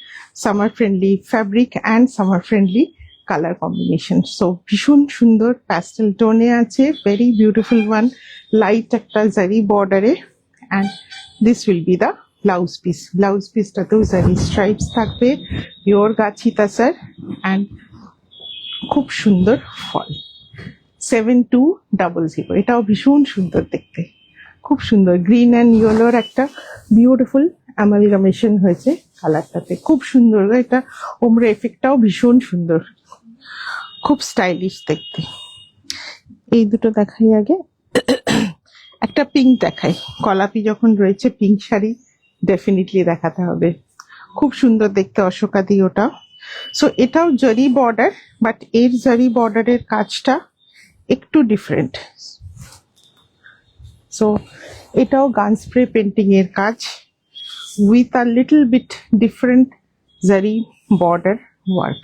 summer friendly fabric and summer friendly colour combination. So ভীষণ সুন্দর প্যাস্টেল টোনে আছে, very beautiful one, light একটা জারি বর্ডারে। And this will be the blouse piece. Blouse পিসটাতেও zari stripes থাকবে, pure Gachhi tussar, and খুব সুন্দর ফল। 7200। এটাও ভীষণ সুন্দর দেখতে, খুব সুন্দর। গ্রিন অ্যান্ড ইয়েলোর একটা বিউটিফুল অ্যামালগামেশন হয়েছে কালারটাতে, খুব সুন্দর। এটা ওমরা এফেক্টটাও ভীষণ সুন্দর, খুব স্টাইলিশ দেখতে। এই দুটো দেখাই আগে। একটা পিঙ্ক দেখাই, কলাপি যখন রয়েছে পিঙ্ক শাড়ি ডেফিনেটলি দেখাতে হবে, খুব সুন্দর দেখতে, অশোকাদি ওটা। সো এটাও জারি বর্ডার, বাট এর জারি বর্ডারের কাজটা একটু ডিফারেন্ট। সো এটাও গান স্প্রে পেন্টিং এর কাজ with a little bit different zari border work.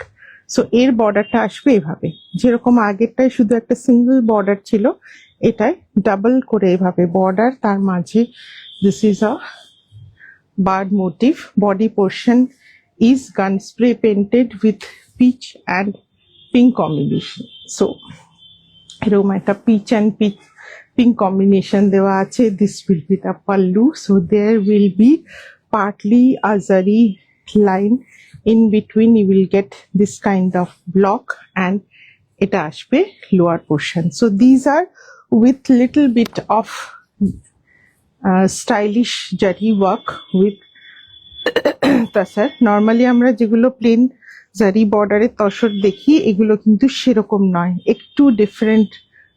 So এর বর্ডারটা আসবে এভাবে, যেরকম আগেরটায় শুধু একটা সিঙ্গেল বর্ডার ছিল, এটায় ডাবল করে এভাবে বর্ডার, তার মাঝে this is a bird motif. Body portion is gun spray painted with peach and pink combination. So এরকম একটা পিচ অ্যান্ড pink combination দেওয়া আছে। This will be the pallu, so there will be partly a zari line, in between you will get this kind of block, and এটা আসবে lower portion. So these are with little bit of stylish zari work with তাছাড়া normally আমরা যেগুলো plane জারি বর্ডারের তসর দেখি, এগুলো কিন্তু সেরকম নয়, একটু ডিফারেন্ট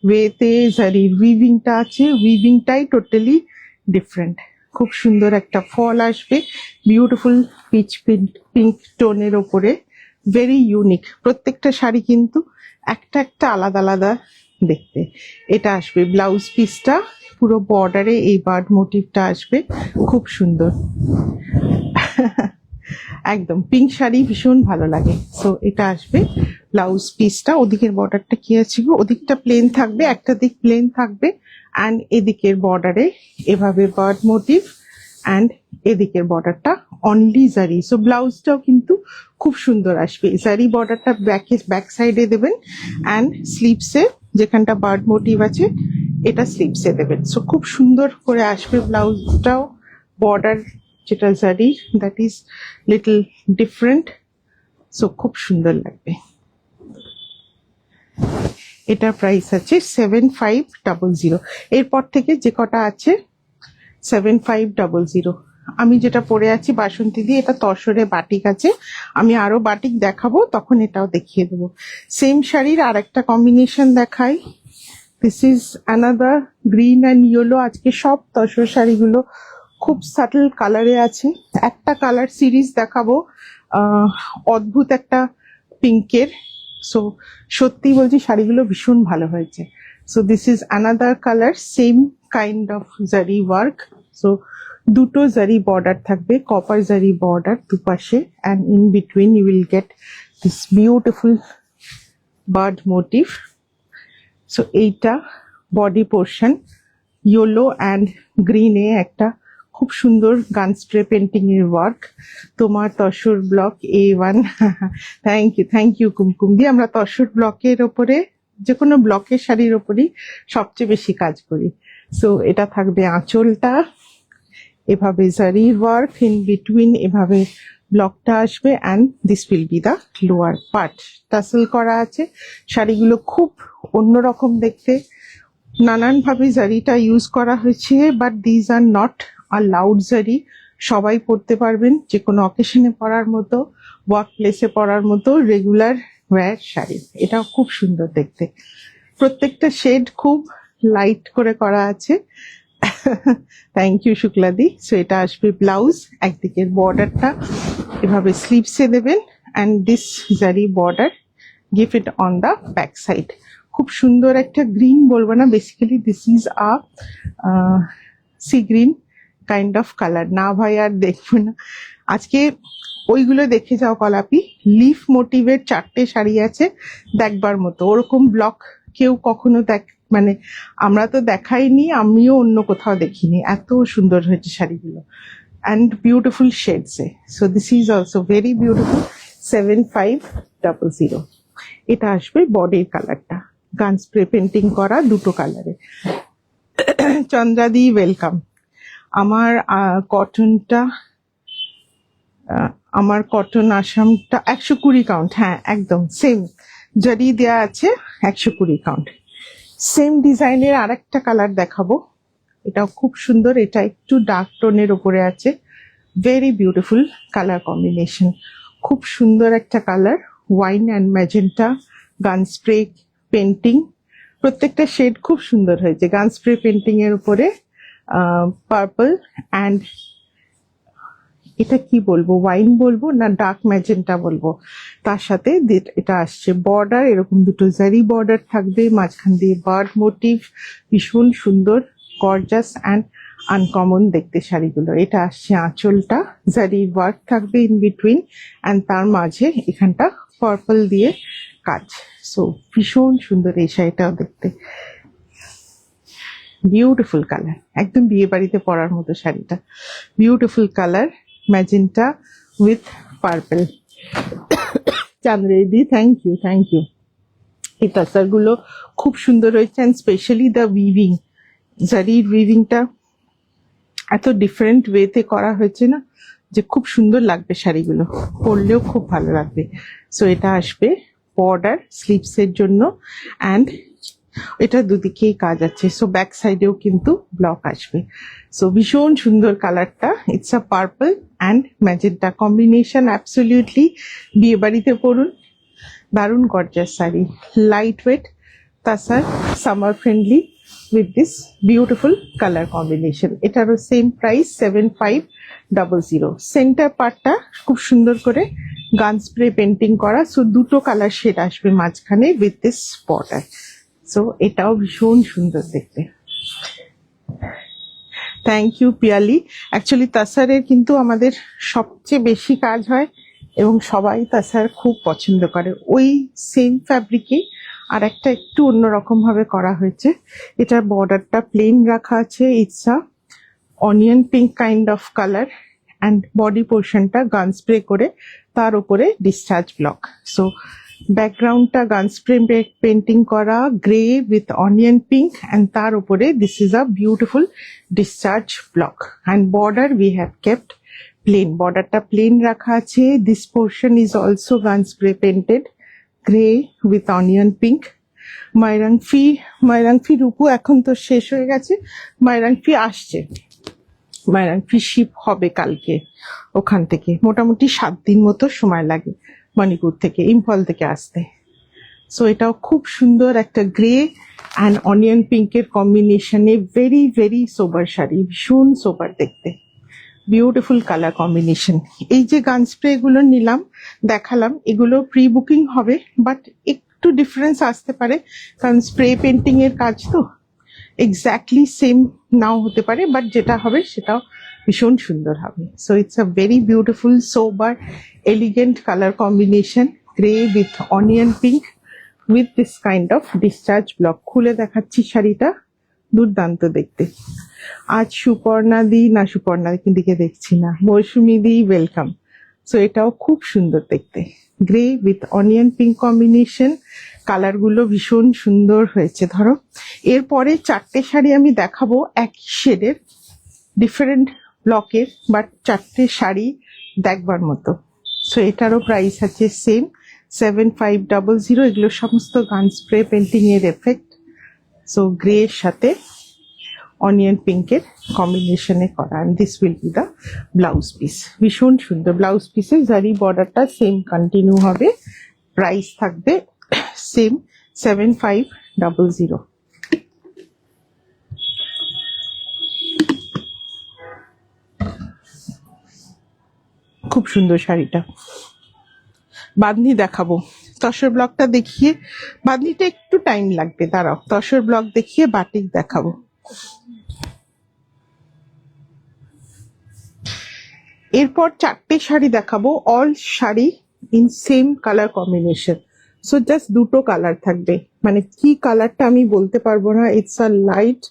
ওয়েতে জারির উইভিংটা আছে, উইভিংটাই টোটালি ডিফারেন্ট। খুব সুন্দর একটা ফল আসবে, বিউটিফুল পিচ পিঙ্ক টোনের ওপরে, ভেরি ইউনিক। প্রত্যেকটা শাড়ি কিন্তু একটা একটা আলাদা আলাদা দেখতে। এটা আসবে ব্লাউজ পিসটা, পুরো বর্ডারে এই বার্ড মোটিভটা আসবে, খুব সুন্দর। একদম পিঙ্ক শাড়ি ভীষণ ভালো লাগে। সো এটা আসবে ব্লাউজ পিসটা। ওদিকের বর্ডারটা কি আছে গো, ওদিকটা প্লেন থাকবে, একটা দিক প্লেন থাকবে, অ্যান্ড এদিকের বর্ডারে এভাবে বার্ড মোটিভ, অ্যান্ড এদিকের বর্ডারটা অনলি জারি। সো ব্লাউজটাও কিন্তু খুব সুন্দর আসবে। জারি বর্ডারটা ব্যাক সাইডে দেবেন, অ্যান্ড স্লিভসে যেখানটা বার্ড মোটিভ আছে এটা স্লিভসে দেবেন। সো খুব সুন্দর করে আসবে ব্লাউজটাও। বর্ডার যেটা জারি, that is little different, so খুব সুন্দর লাগবে। এটার প্রাইস আছে 7500। এরপর থেকে যে কটা আছে 7500। আমি যেটা পরে আছি বাসন্তী দিয়ে, এটা তসরে বাটিক আছে, আমি আরো বাটিক দেখাবো, তখন এটাও দেখিয়ে দেবো। সেম শাড়ির আর একটা কম্বিনেশন দেখাই। This is another green and yellow. আজকে সব তসর শাড়িগুলো খুব সাটল কালারে আছে। একটা কালার সিরিজ দেখাবো, অদ্ভুত একটা পিঙ্কের। সো সত্যি বলছি শাড়িগুলো ভীষণ ভালো হয়েছে। So this is another colour, same kind of zari work. So দুটো জারি বর্ডার থাকবে, কপার জারি বর্ডার দুপাশে, and in between you will get this beautiful bird motif. So এইটা বডি পোর্শন, ইয়েলো অ্যান্ড গ্রিনে একটা খুব সুন্দর গান স্প্রে পেন্টিং এর work. তোমার tussar block A1। Thank you Kumkum di. আমরা তসর ব্লকের ওপরে, যে কোনো ব্লকের শাড়ির ওপরই সবচেয়ে বেশি কাজ করি। সো এটা থাকবে আঁচলটা, এভাবে জারি ওয়ার্ক, ইন বিটুইন এভাবে ব্লকটা আসবে, and this will be the lower part. Tassel করা আছে। শাড়িগুলো খুব অন্যরকম দেখতে, নানান ভাবে জারিটা ইউজ করা হয়েছে, but these are not a loud জারি। সবাই পরতে পারবেন, যে কোনো অকেশনে পরার মতো, ওয়ার্ক প্লেসে পরার মতো রেগুলার ওয়্যার শাড়ি। এটাও খুব সুন্দর দেখতে, প্রত্যেকটা শেড খুব লাইট করে করা আছে। Thank you শুক্লাদি। সো এটা আসবে ব্লাউজ, একদিকের বর্ডারটা এভাবে স্লিভসে দেবেন, অ্যান্ড দিস জারি border give it on the back side. খুব সুন্দর একটা গ্রিন বলবো না, basically this is a sea green kind of colour. না ভাই আর দেখবো না আজকে, ওইগুলো দেখে যাও কলাপি। লিফ মোটিভের 4টে শাড়ি আছে দেখবার মতো, ওরকম ব্লক কেউ কখনো মানে আমরা তো দেখাইনি, আমিও অন্য কোথাও দেখিনি। এত সুন্দর হয়েছে শাড়িগুলো, অ্যান্ড বিউটিফুল শেডসে। So this is also very beautiful. 7500। এটা আসবে বডির কালারটা, গান স্প্রে পেন্টিং করা দুটো কালারে। চন্দ্রাদি ওয়েলকাম। আমার কটনটা, আমার কটন আসামটা 120 কাউন্ট। হ্যাঁ একদম সেম জারি দেয়া আছে, 120 কাউন্ট। সেম ডিজাইনের আরেকটা কালার দেখাবো, এটাও খুব সুন্দর। এটা একটু ডার্ক টোনের ওপরে আছে, ভেরি বিউটিফুল কালার কম্বিনেশন, খুব সুন্দর একটা কালার। ওয়াইন অ্যান্ড ম্যাজেন্টা গান স্প্রে পেন্টিং, প্রত্যেকটা শেড খুব সুন্দর হয়েছে। গান স্প্রে পেন্টিং এর উপরে পার্পল অ্যান্ড এটা কি বলবো, ওয়াইন বলবো না ডার্ক ম্যাজেন্টা বলবো। তার সাথে এটা আসছে বর্ডার, এরকম দুটো জারি বর্ডার থাকবে, মাঝখান দিয়ে বার্ড মোটিভ, ভীষণ সুন্দর, গর্জাস অ্যান্ড আনকমন দেখতে শাড়িগুলো। এটা আসছে আঁচলটা, জারির ওয়ার্ক থাকবে ইন বিটুইন, অ্যান্ড তার মাঝে এখানটা পার্পল দিয়ে কাজ। সো ভীষণ সুন্দর এই শাড়িটাও দেখতে, বিউটিফুল কালার, একদম বিয়ে বাড়িতে পরার মতো শাড়িটা। Beautiful colour, magenta with purple. চান্দ্রেদি, থ্যাংক ইউ, থ্যাংক ইউ। এই তাসারগুলো খুব সুন্দর হয়েছে, অ্যান্ড স্পেশালি দ্য উইভিং, জারির উইভিংটা এত ডিফারেন্ট ওয়েতে করা হয়েছে না, যে খুব সুন্দর লাগবে শাড়িগুলো, পরলেও খুব ভালো লাগবে। সো এটা আসবে বর্ডার স্লিভসের জন্য, অ্যান্ড এটা দুদিকেই কাজ আছে। সো ব্যাক সাইডেও কিন্তু ব্লক আসবে। সো ভীষণ সুন্দর কালারটা, it's a purple and magenta combination, absolutely বিয়ে বাড়িতে পরুন, দারুণ gorgeous sari, light weight তাসার, summer friendly with this beautiful colour combination. এটারও সেম প্রাইস 7500। সেন্টার পার্টটা খুব সুন্দর করে গান স্প্রে পেন্টিং করা, সো দুটো কালার শেড আসবে মাঝখানে উইথ দিস বর্ডার। সো এটাও ভীষণ সুন্দর দেখতে। Thank you Piyali. অ্যাকচুয়ালি তাসারের কিন্তু আমাদের সবচেয়ে বেশি কাজ হয় এবং সবাই তাসার খুব পছন্দ করে। ওই সেম ফ্যাব্রিকে আর একটা একটু অন্যরকম ভাবে করা হয়েছে। এটার বর্ডারটা প্লেন রাখা আছে, it's a onion pink kind of colour, and body পোর্শনটা গান স্প্রে করে তার উপরে ডিসচার্জ ব্লক। সো ব্যাকগ্রাউন্ডটা গান স্প্রে পেন্টিং করা grey with onion pink, and তার উপরে this is a beautiful discharge block, and border we have kept plain. বর্ডারটা প্লেন রাখা আছে। This portion is also gun spray painted grey with onion pink. মাইরাংফি রূপু এখন তো শেষ হয়ে গেছে, মাইরাংফি আসছে, মাইরাংফি শিপ হবে কালকে ওখান থেকে। মোটামুটি 7 দিন মতো সময় লাগে মণিপুর থেকে, ইম্ফল থেকে আসতে। সো এটাও খুব সুন্দর একটা গ্রে অ্যান্ড অনিয়ন পিঙ্কের কম্বিনেশনে ভেরি ভেরি সোবার শাড়ি, ভীষণ সোবার দেখতে, বিউটিফুল কালার কম্বিনেশন। এই যে গান স্প্রে গুলো নিলাম দেখালাম, এগুলো প্রি বুকিং হবে, বাট একটু ডিফারেন্স আসতে পারে, কারণ স্প্রে পেন্টিং এর কাজ তো এক্স্যাক্টলি সেম নাও হতে পারে, বাট যেটা হবে সেটাও ভীষণ সুন্দর হবে। So it's a very beautiful sober elegant colour combination, grey with onion pink with this kind of discharge block. খুলে দেখাচ্ছি শাড়িটা, দুর্দান্ত দেখতে। আজ সুপর্ণা দি, না সুপর্ণা দিকে দেখছি না, মৌসুমি দি ওয়েলকাম। সো এটাও খুব সুন্দর দেখতে, grey with onion pink combination, colour গুলো ভীষণ সুন্দর হয়েছে। ধরো এরপরে 4টে শাড়ি আমি দেখাবো একই শেডের, ডিফারেন্ট ব্লকের, বাট 4টে শাড়ি দেখবার মতো। সো এটারও প্রাইস আছে সেম 7500। এগুলো সমস্ত গান স্প্রে পেন্টিং এর এফেক্ট। সো গ্রে এর সাথে অনিয়ন পিঙ্কের কম্বিনেশনে করা, and this will be the blouse piece. ভীষণ সুন্দর ব্লাউজ পিসে জারি বর্ডারটা সেম কন্টিনিউ হবে, প্রাইস থাকবে সেম 7500। খুব সুন্দর শাড়িটা। বাঁধনি দেখাবো, তসর ব্লকটা দেখিয়ে, বাঁধনিটা একটু টাইম লাগবে, দাঁড়াও, তসর ব্লক দেখিয়ে বাটিক দেখাবো। এরপর 4টে শাড়ি দেখাবো, all sari in same colour combination. So just দুটো কালার থাকবে, মানে কি কালারটা আমি বলতে পারবো না, it's a light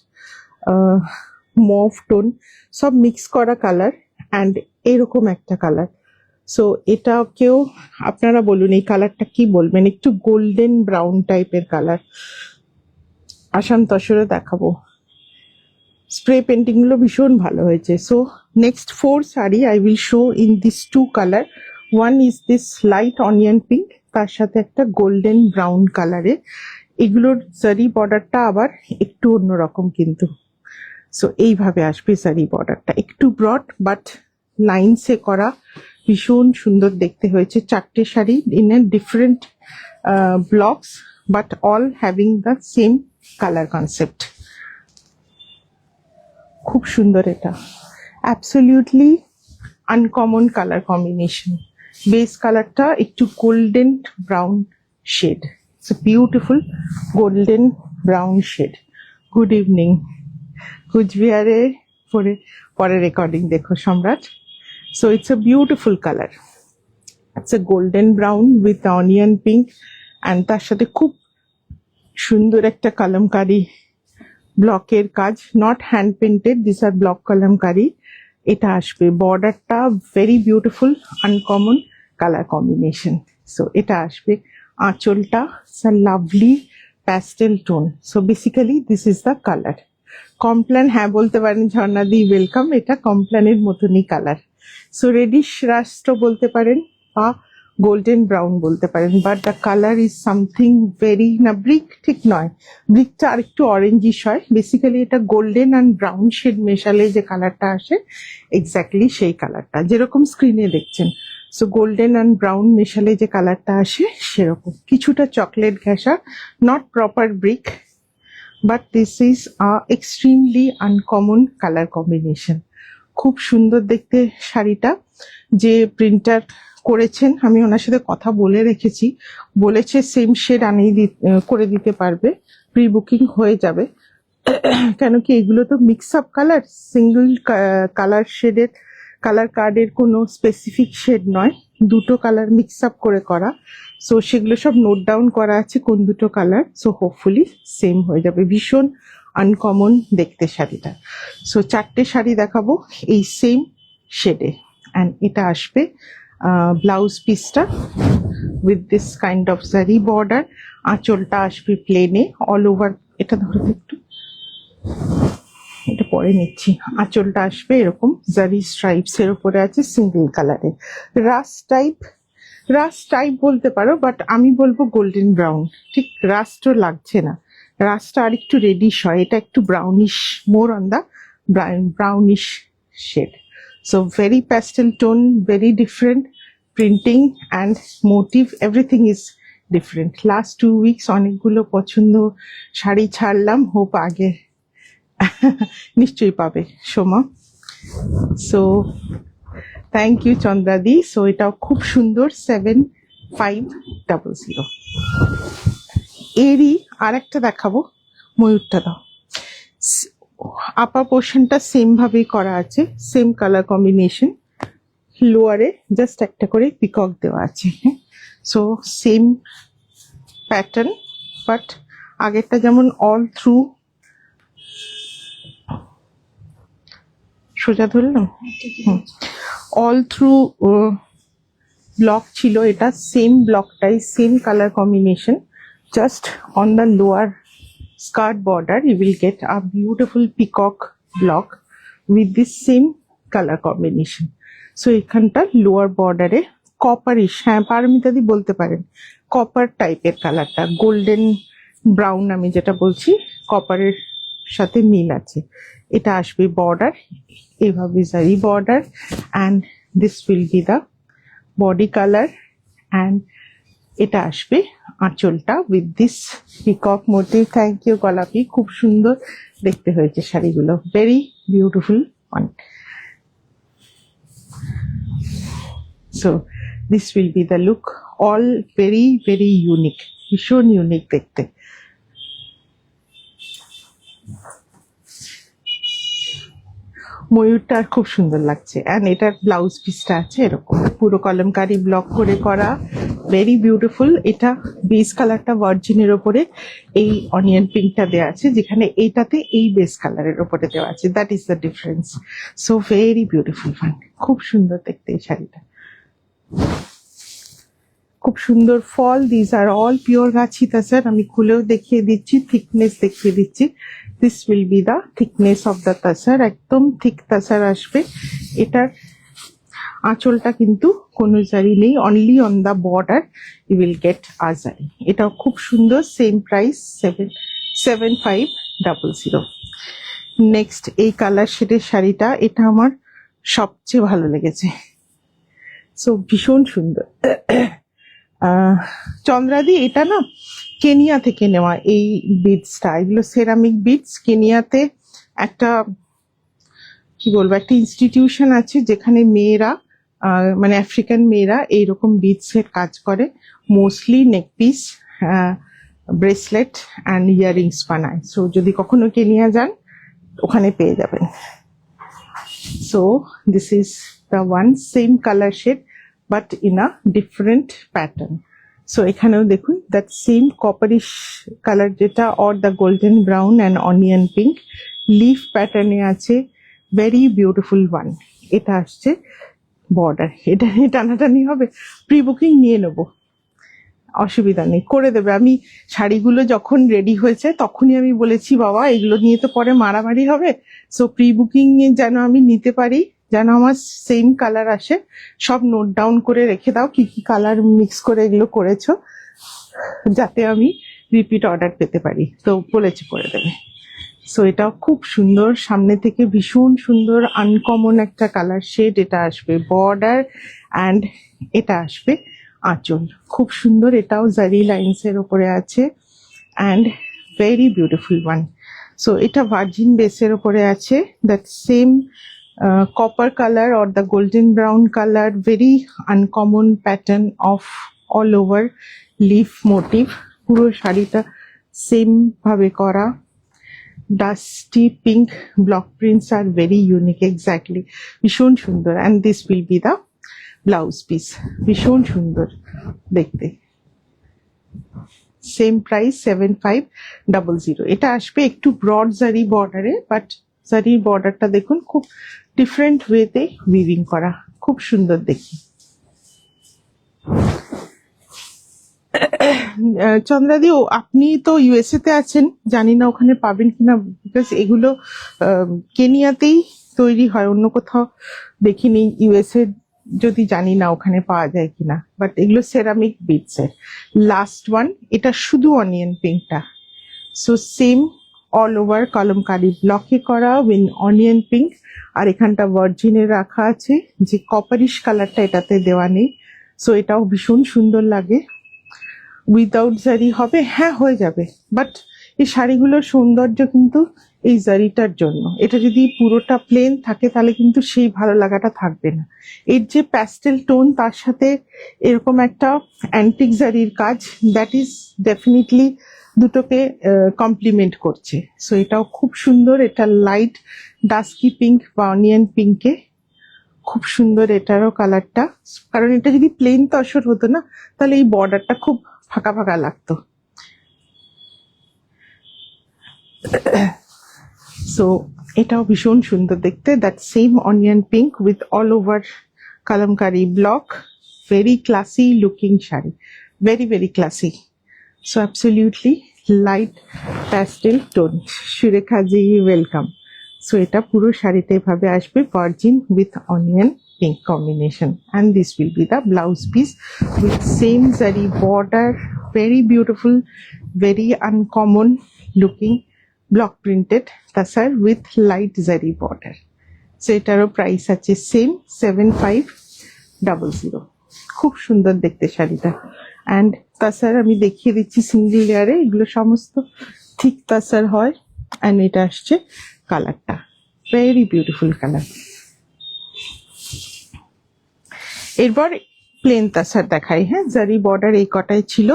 mauve tone, সব মিক্স করা কালার, অ্যান্ড এরকম একটা কালার। সো এটাকেও আপনারা বলুন এই কালারটা কি বলবেন, একটু গোল্ডেন ব্রাউন টাইপের কালার। আসাম তসরে দেখাবো, স্প্রে পেন্টিং গুলো ভীষণ ভালো হয়েছে। So next 4 sari I will show in this 2 colour. One is this light onion pink, তার সাথে একটা গোল্ডেন ব্রাউন কালারে। এগুলোর জারি বর্ডারটা আবার একটু অন্যরকম কিন্তু। সো এইভাবে আসবে জারি বর্ডারটা, একটু ব্রড বাট লাইনসে করা, ভীষণ সুন্দর দেখতে হয়েছে। 4টে sari in a different blocks, but all having the same colour concept. খুব সুন্দর, এটা absolutely uncommon colour combination. Base কালারটা একটু golden brown shade, it's a beautiful golden brown shade. Good evening. কুচবিহারে পরে রেকর্ডিং দেখো Samrat. So it's a beautiful colour, it's a golden brown with onion pink, and তার সাথে খুব সুন্দর একটা কলমকারি ব্লকের কাজ, not hand painted, this are block kalamkari. এটা আসবে, বর্ডারটা very beautiful uncommon colour combination. So এটা আসবে, আঁচলটা lovely pastel tone. So basically this is the colour. Complan, হ্যাঁ বলতে পারেন ঝর্ণাদি, ওয়েলকাম। এটা কমপ্ল্যানের মতনই কালার। সো রেডিশ রাস্ট বলতে পারেন বা গোল্ডেন ব্রাউন বলতে পারেন, but the colour is something very, না ব্রিক ঠিক নয়, ব্রিকটা আর একটু অরেঞ্জিশ হয়। বেসিক্যালি এটা গোল্ডেন অ্যান্ড ব্রাউন শেড মেশালে যে কালারটা আসে, এক্স্যাক্টলি সেই কালারটা যেরকম স্ক্রিনে দেখছেন। সো গোল্ডেন অ্যান্ড ব্রাউন মেশালে যে কালারটা আসে সেরকম, কিছুটা চকলেট ঘেঁষা, not proper brick, but this is extremely uncommon colour combination. খুব সুন্দর দেখতে শাড়িটা। যে প্রিন্টার করেছেন, আমি ওনার সাথে কথা বলে রেখেছি, বলেছে সেম শেড করে দিতে পারবে, প্রি বুকিং হয়ে যাবে। কেন কি এগুলো তো mix up colour, single colour শেডের, কালার কার্ডের কোনো স্পেসিফিক শেড নয়, দুটো কালার মিক্স আপ করে করা। সো সেগুলো সব নোট ডাউন করা আছে কোন দুটো কালার। সো হোপফুলি সেম হয়ে যাবে। ভীষণ আনকমন দেখতে শাড়িটা। সো চারটে শাড়ি দেখাবো এই সেম শেডে, অ্যান্ড এটা আসবে ব্লাউজ পিসটা উইথ দিস কাইন্ড অফ জারি বর্ডার। আঁচলটা আসবে প্লেনে অল ওভার। এটা ধরো একটু, এটা পরে নিচ্ছি। আঁচলটা আসবে এরকম জারি স্ট্রাইপস এর উপরে আছে সিঙ্গেল কালারে। রাস্ট টাইপ বলতে পারো, বাট আমি বলবো গোল্ডেন ব্রাউন। ঠিক রাস্টও লাগছে না, রাস্টটা আর একটু রেডিশ হয়, এটা একটু brownish, more on the brownish shade. So very pastel tone, very different printing and motif, everything is different. Last 2 weeks অনেকগুলো পছন্দ শাড়ি ছাড়লাম, হোপ আগে নিশ্চয়ই পাবে সোমা। সো থ্যাংক ইউ চন্দ্রাদি। সো এটাও খুব সুন্দর, 7500। এরই আর একটা দেখাবো, ময়ূরটা দাও। আপার পোর্শনটা সেম ভাবেই করা আছে, সেম কালার কম্বিনেশন, লোয়ারে জাস্ট একটা করে পিকক দেওয়া আছে। সো সেম প্যাটার্ন, বাট আগেরটা যেমন অল থ্রু, সোজা ধরলাম, অল থ্রু ব্লক ছিল, এটা সেম ব্লকটাই, same colour combination. Just on the lower skirt border you will get a beautiful peacock block with this same color combination. So এখানটা lower বর্ডারে কপারিশ, হ্যাঁ পারমিতাদি বলতে পারেন, কপার টাইপের কালারটা, গোল্ডেন ব্রাউন আমি যেটা বলছি, কপারের সাথে মিল আছে। এটা আসবে বর্ডার এভাবে zari border, and this will be the body colour, and এটা আসবে আঁচলটা with this peacock motif. Thank you Golapi, খুব সুন্দর দেখতে হয়েছে শাড়িগুলো, very beautiful one. So this will be the look, all very very unique, ভীষণ ইউনিক দেখতে। ময়ূরটা আর খুব সুন্দর লাগছে, অ্যান্ড এটার ব্লাউজ পিসটা আছে এরকম পুরো কলমকারি ব্লক করে করা, ভেরি বিউটিফুল। এটা বেস কালারটা ভার্জিনের ওপরে এই অনিয়ন পিঙ্কটা দেওয়া আছে, যেখানে এইটাতে এই বেস কালারের ওপরে দেওয়া আছে, that is the difference. So very beautiful fun, খুব সুন্দর দেখতে এই শাড়িটা, খুব সুন্দর fall. This are all pure গাছি তাসার, আমি খুলেও দেখিয়ে দিচ্ছি, থিকনেস দেখিয়ে দিচ্ছি। This will be the thickness of the tussar, একদম থিক তাসার আসবে। এটার আঁচলটা কিন্তু কোনো জারি নেই, only on the border you will get a zari. এটাও খুব সুন্দর, সেম প্রাইস 7500। নেক্সট এই কালার শেডের শাড়িটা, এটা আমার সবচেয়ে ভালো লেগেছে, সো ভীষণ সুন্দর। চন্দ্রাদি এটা না কেনিয়া থেকে নেওয়া, এই বিডসটা, এগুলো সেরামিক বিডস। কেনিয়াতে একটা কি বলবো, একটা ইনস্টিটিউশন আছে যেখানে মেয়েরা মানে আফ্রিকান মেয়েরা এইরকম বিটস এর কাজ করে, mostly neck piece, bracelet and earrings বানায়। সো যদি কখনো কেনিয়া যান ওখানে পেয়ে যাবেন। So this is the one, same colour shade but in a different pattern. So এখানেও দেখুন দ্যাট সেম কপারিশ কালার যেটা, or the golden brown and onion pink leaf প্যাটার্নে আছে, ভেরি বিউটিফুল ওয়ান। এটা আসছে বর্ডার। এটা নিয়ে টানাটানি হবে, প্রি বুকিং নিয়ে নেবো, অসুবিধা নেই, করে দেবে। আমি শাড়িগুলো যখন রেডি হয়েছে তখনই আমি বলেছি বাবা এগুলো নিয়ে তো পরে মারামারি হবে, সো প্রি বুকিং যেন আমি নিতে পারি, যেন আমার সেম কালার আসে। সব নোট ডাউন করে রেখে দাও কি কি কালার মিক্স করে এগুলো করেছো, যাতে আমি রিপিট অর্ডার পেতে পারি। তো বলেছি করে দেবে। সো এটাও খুব সুন্দর, সামনে থেকে ভীষণ সুন্দর আনকমন একটা কালার শেড। এটা আসবে বর্ডার অ্যান্ড এটা আসবে আঁচল, খুব সুন্দর। এটাও জারি লাইন্স এর উপরে আছে and very beautiful one. So এটা ভার্জিন বেসের উপরে আছে, that same copper colour or the golden brown colour, very uncommon pattern of all over leaf motif. পুরো শাড়িটা সেম ভাবে করা। ডাস্টি পিঙ্ক ব্লক প্রিন্টস আর ভেরি ইউনিক, এক্স্যাক্টলি ভীষণ সুন্দর। And this will be the blouse piece, ভীষণ সুন্দর দেখতে। Same price 7500। এটা আসবে একটু ব্রড জারি বর্ডারে, বাট জারির বর্ডারটা দেখুন খুব ডিফারেন্ট ওয়েতে উইভিং করা, খুব সুন্দর দেখি। চন্দ্রাদি, আপনি তো ইউএসএ তে আছেন, জানি না ওখানে পাবেন কিনা, বিকজ এগুলো কেনিয়াতেই তৈরি হয়, অন্য কোথাও দেখিনি। ইউএসএ যদি জানি না ওখানে পাওয়া যায় কিনা, বাট এগুলো সেরামিক বিটস এর। লাস্ট ওয়ান, এটা শুধু অনিয়ন পিঙ্কটা, so same all over kalamkari ব্লকে করা উইন অনিয়ন পিঙ্ক। আর এখানটা ভার্জিনে রাখা আছে, যে কপারিশ কালারটা এটাতে দেওয়া নেই। সো এটাও ভীষণ সুন্দর লাগে। উইদাউট জারি হবে, হ্যাঁ হয়ে যাবে, বাট এই শাড়িগুলোর সৌন্দর্য কিন্তু এই জারিটার জন্য। এটা যদি পুরোটা প্লেন থাকে তাহলে কিন্তু সেই ভালো লাগাটা থাকবে না। এর যে প্যাস্টেল টোন তার সাথে এরকম একটা অ্যান্টিক জারির কাজ, দ্যাট ইজ ডেফিনেটলি দুটোকে কমপ্লিমেন্ট করছে। সো এটাও খুব সুন্দর। এটা লাইট ডাস্কি পিঙ্ক বা অনিয়ন পিঙ্কে খুব সুন্দর এটারও কালারটা, কারণ এটা যদি প্লেন তসর হতো না তাহলে এই বর্ডারটা খুব ফাঁকা ফাঁকা লাগতো। সো এটাও ভীষণ সুন্দর দেখতে, that same onion pink with all over kalamkari block, very classy looking sari, very very classy. So absolutely light pastel tone. Surekha G welcome. So এটা পুরো শাড়িতে এভাবে আসবে, virgin with onion pink combination, and this will be the blouse piece with same zari border, very beautiful, very uncommon looking block printed tassar with light zari border. So এটারও price আছে same 7500। খুব সুন্দর দেখতে শাড়িটা। And তাছাড়া আমি দেখিয়ে দিচ্ছি সিঙ্গেল লেয়ারে, এগুলো সমস্ত ঠিক তাছাড় হয়। অ্যান্ড এটা আসছে কালারটা, ভেরি বিউটিফুল কালার। এরপর প্লেন তাসার দেখাই। হ্যাঁ, জারি বর্ডার এই কটাই ছিল,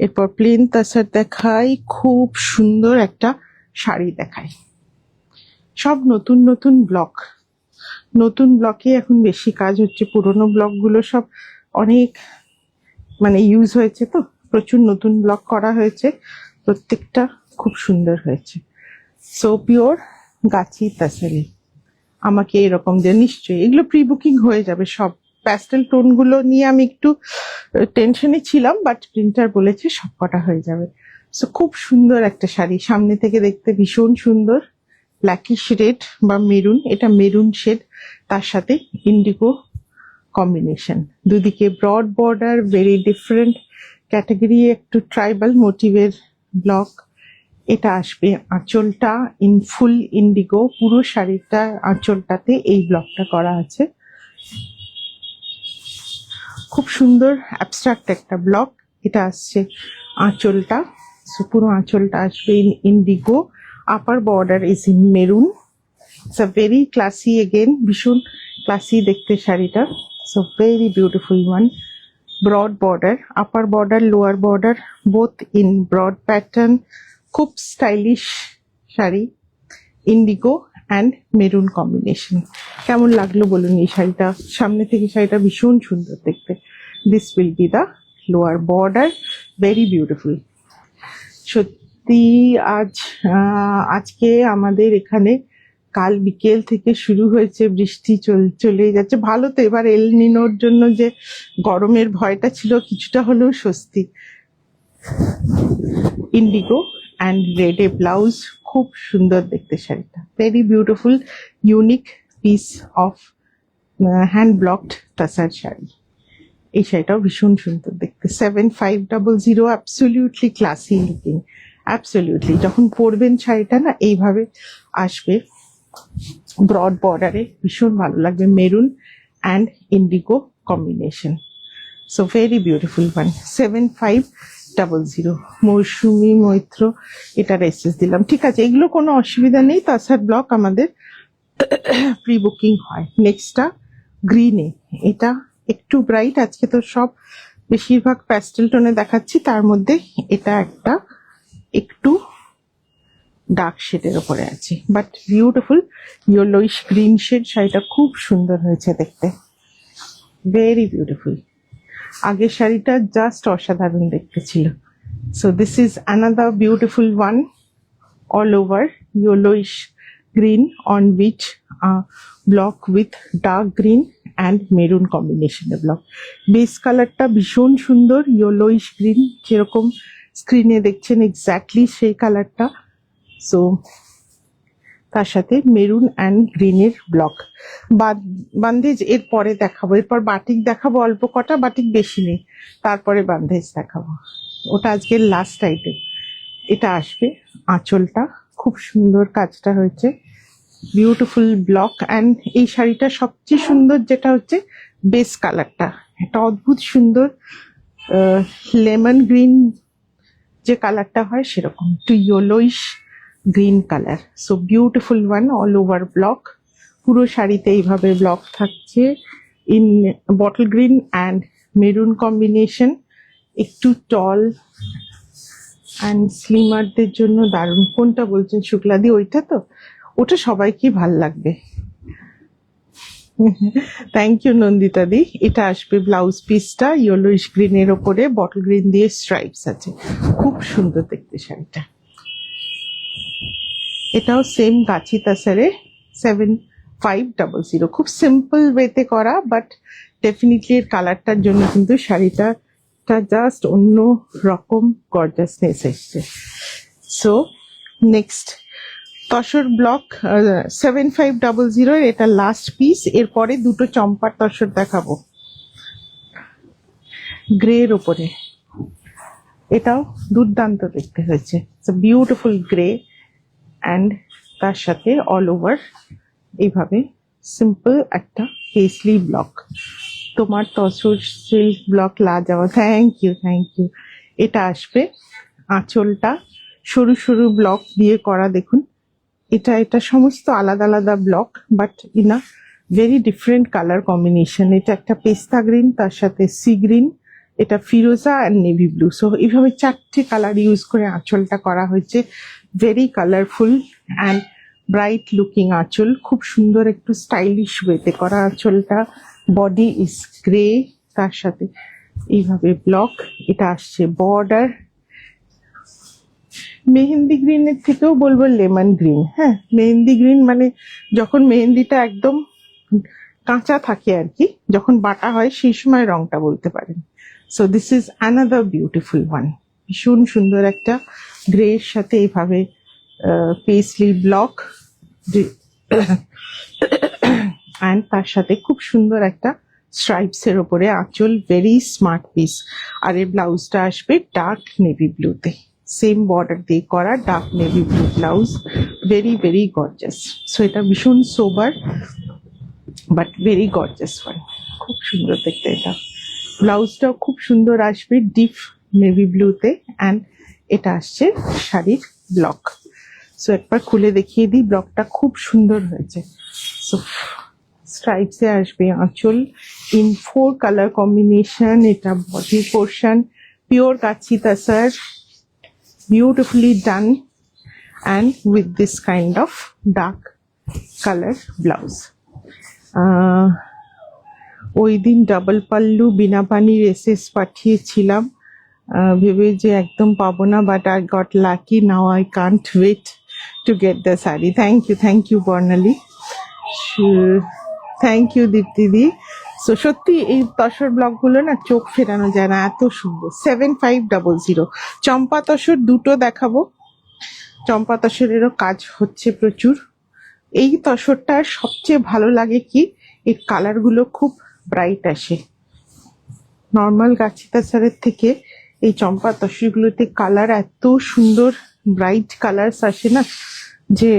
এরপর প্লেন তাসার দেখাই। খুব সুন্দর একটা শাড়ি দেখাই। সব নতুন নতুন ব্লক, নতুন ব্লকে এখন বেশি কাজ হচ্ছে। পুরোনো ব্লকগুলো সব অনেক মানে ইউজ হয়েছে, তো প্রচুর নতুন ব্লক করা হয়েছে, প্রত্যেকটা খুব সুন্দর হয়েছে। সো পিওর গাছি তাসারি আমাকে এরকম যে, নিশ্চয়ই এগুলো প্রি বুকিং হয়ে যাবে সব। প্যাস্টেল টোনগুলো নিয়ে আমি একটু টেনশনে ছিলাম, বাট প্রিন্টার বলেছে সব কটা হয়ে যাবে। সো খুব সুন্দর একটা শাড়ি, সামনে থেকে দেখতে ভীষণ সুন্দর, ব্ল্যাকিশ রেড বা মেরুন, এটা মেরুন শেড, তার সাথে ইন্ডিগো কম্বিনেশন, দুদিকে broad border, very different category, একটু ট্রাইবাল মোটিভের ব্লক। এটা আসবে আঁচলটা ইন ফুল ইন্ডিগো, পুরো শাড়িটা আঁচলটাতে এই ব্লকটা করা আছে। খুব সুন্দর অ্যাবস্ট্রাক্ট একটা ব্লক। এটা আসছে আঁচলটা, পুরো আঁচলটা আসবে in Indigo, upper border is in maroon. It's a very classy, again ভীষণ ক্লাসি দেখতে শাড়িটা। So very beautiful one. Broad border, upper border, lower border, both in broad pattern. খুব stylish sari, Indigo and maroon combination. কেমন লাগলো বলুন এই শাড়িটা? সামনে থেকে শাড়িটা ভীষণ সুন্দর দেখতে। This will be the lower border, very beautiful. সত্যি আজকে আমাদের এখানে কাল বিকেল থেকে শুরু হয়েছে বৃষ্টি, চলেই যাচ্ছে। ভালো তো, এবার এল নিনোর জন্য যে গরমের ভয়টা ছিল কিছুটা হলেও স্বস্তি। ইন্ডিগো অ্যান্ড রেডে ব্লাউজ, খুব সুন্দর দেখতে শাড়িটা, very beautiful, unique piece of hand blocked tussar sari. এই শাড়িটাও ভীষণ সুন্দর দেখতে। 7500, অ্যাবসলিউটলি ক্লাসি লুকিং, অ্যাবসলিউটলি। যখন পরবেন শাড়িটা না এইভাবে আসবে ব্রড বর্ডারে, ভীষণ ভালো লাগবে। Maroon and Indigo combination, so very beautiful one. 7500 মৌসুমি মৈত্র, এটার এসএস দিলাম। ঠিক আছে, এগুলো কোনো অসুবিধা নেই, তাছাড়া ব্লক আমাদের প্রি বুকিং হয়। নেক্সটটা গ্রিনে, এটা একটু ব্রাইট। আজকে তো সব বেশিরভাগ প্যাস্টেল টোনে দেখাচ্ছি, তার মধ্যে এটা একটা একটু ডার্ক শেডের ওপরে আছে, but beautiful yellowish green shade. শাড়িটা খুব সুন্দর হয়েছে দেখতে, ভেরি বিউটিফুল। আগের শাড়িটা জাস্ট অসাধারণ দেখতে ছিল। So this is another beautiful one, all over yellowish green on which block with dark green and maroon combination block. Base কালারটা ভীষণ সুন্দর, yellowish green, যেরকম স্ক্রিনে দেখছেন এক্স্যাক্টলি সেই কালারটা। সো তার সাথে মেরুন অ্যান্ড গ্রিনের ব্লক। বান্দেজ এর পরে দেখাবো, এরপর বাটিক দেখাবো অল্প কটা, বাটিক বেশি নেই, তারপরে বান্দেজ দেখাবো, ওটা আজকের লাস্ট আইটেম। এটা আসবে আঁচলটা, খুব সুন্দর কাজটা হয়েছে, বিউটিফুল ব্লক। অ্যান্ড এই শাড়িটা সবচেয়ে সুন্দর যেটা হচ্ছে বেস কালারটা, এটা অদ্ভুত সুন্দর, লেমন গ্রিন যে কালারটা হয় সেরকম, two yellowish green colour. So beautiful one, all over block. পুরো শাড়িতে এইভাবে ব্লক থাকছে in bottle green and maroon combination. একটু টল অ্যান্ড স্লিমারদের জন্য দারুণ। কোনটা বলছেন শুক্লাদি? ওইটা তো, ওটা সবাইকেই ভাল লাগবে। থ্যাংক ইউ নন্দিতা দি। এটা আসবে ব্লাউজ পিসটা ইয়েলোইশ গ্রিনের ওপরে বটল গ্রিন দিয়ে স্ট্রাইপস আছে, খুব সুন্দর দেখতে শাড়িটা। এটাও সেম গাছি তাসারে 7500, খুব সিম্পল ওয়েতে করা, বাট ডেফিনেটলি এর কালারটার জন্য কিন্তু শাড়িটা জাস্ট অন্য রকম গর্জাসনেস এসছে। সো নেক্সট তসর ব্লক 7500, এটা লাস্ট পিস। এরপরে দুটো চম্পার তসর দেখাবো গ্রের ওপরে, এটাও দুর্দান্ত দেখতে হয়েছে, বিউটিফুল গ্রে অ্যান্ড তার সাথে অল ওভার এইভাবে সিম্পল একটা পেসলি ব্লক। তোমার তসর সিল্ক ব্লক লাজাওয়া, থ্যাংক ইউ থ্যাংক ইউ। এটা আসবে আঁচলটা সরু সরু ব্লক দিয়ে করা, দেখুন এটা সমস্ত আলাদা আলাদা block, but in a very different colour combination. এটা একটা পেস্তা গ্রিন, তার সাথে সি গ্রিন, এটা ফিরোজা অ্যান্ড নেভি ব্লু। সো এইভাবে চারটে কালার ইউজ করে আঁচলটা করা হয়েছে, very colourful and bright looking আঁচল, খুব সুন্দর একটু স্টাইলিশ ওয়েতে করা আঁচলটা। বডি ইজ গ্রে, তার সাথে এইভাবে ব্লক। এটা আসছে বর্ডার মেহেন্দি গ্রিনের থেকেও বলবো লেমন গ্রিন। হ্যাঁ, মেহেন্দি গ্রিন মানে যখন মেহেন্দিটা একদম কাঁচা থাকে আর কি, যখন বাটা হয় সেই সময় রংটা বলতে পারেন। So this is another beautiful one, ভীষণ সুন্দর একটা গ্রের সাথে এইভাবে পেসলি ব্লক অ্যান্ড তার সাথে খুব সুন্দর একটা স্ট্রাইপস এর ওপরে আঁচল, ভেরি স্মার্ট পিস। আর এর ব্লাউজটা আসবে ডার্ক নেভি ব্লুতে, সেম বর্ডার দিয়ে করা dark navy blue blouse, very very gorgeous. So এটা ভীষণ সোবার বাট ভেরি গর্জাস ওয়ান, খুব সুন্দর দেখতে। এটা ব্লাউজটাও খুব সুন্দর আসবে ডিপ নেভি ব্লুতে, অ্যান্ড এটা আসছে শাড়ির ব্লক। সো একবার খুলে দেখিয়ে দিই, ব্লকটা খুব সুন্দর হয়েছে। সো স্ট্রাইপসে আসবে আঁচল ইন 4 কালার কম্বিনেশন। এটা বডি পোর্শন, পিওর কাচি tussar, beautifully done, and with this kind of dark color blouse. ওই দিন ডাবল পাল্লু বিনা পানির এসএস পাঠিয়েছিলাম ভেবে যে একদম পাবো না, but I got lucky. Now I can't wait to get the sari. Thank you Barnali, thank you দীপ্তিদি। সো সত্যি এই তসর ব্লগগুলো না চোখ ফেরানো যায় না, এত সুন্দর। 7500 চম্পা তসর দুটো দেখাবো। চম্পা তসরেরও কাজ হচ্ছে প্রচুর। এই তসরটার সবচেয়ে ভালো লাগে কি, এর কালারগুলো খুব ব্রাইট আসে। নর্মাল গাছি তাসারের থেকে এই চম্পা তসরগুলোতে কালার এত সুন্দর ব্রাইট কালারস আসে না, যে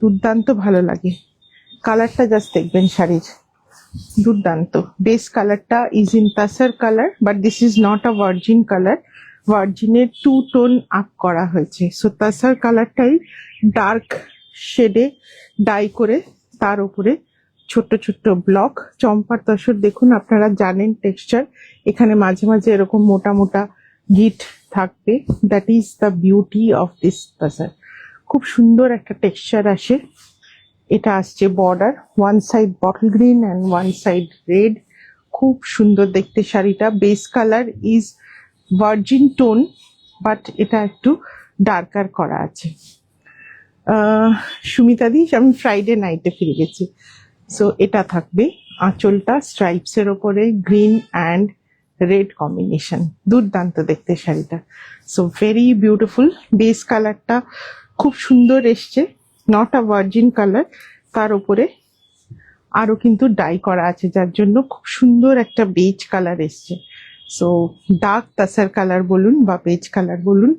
দুর্দান্ত ভালো লাগে। কালারটা জাস্ট দেখবেন শাড়ির, দুর্দান্ত। বেস কালারটা is in tussar colour, but this is not a virgin colour. ভার্জিনের 2 টোন আপ করা হয়েছে। সো তাসার কালারটাই ডার্ক শেডে ডাই করে তার উপরে ছোট্ট ছোট্ট ব্লক। চম্পার তসর দেখুন, আপনারা জানেন টেক্সচার, এখানে মাঝে মাঝে এরকম মোটা মোটা গিট থাকবে। That is the beauty of this tussar. খুব সুন্দর একটা টেক্সচার আসে। এটা আসছে border, one side bottle green and one side red. খুব সুন্দর দেখতে শাড়িটা। Base colour is virgin tone, but এটা একটু ডার্কার করা আছে। সুমিতা দি, আমি ফ্রাইডে নাইটে ফিরে গেছি। সো এটা থাকবে আঁচলটা স্ট্রাইপসের ওপরে গ্রিন অ্যান্ড রেড কম্বিনেশন। দুর্দান্ত দেখতে শাড়িটা। So very beautiful. বেস কালারটা খুব সুন্দর এসছে, নট আ ভার্জিন কালার। তার উপরে আরো কিন্তু ডাই করা আছে, যার জন্য খুব সুন্দর একটা বেজ কালার এসছে। সো ডার্ক তাসার কালার বলুন বা বেজ কালার বলুন,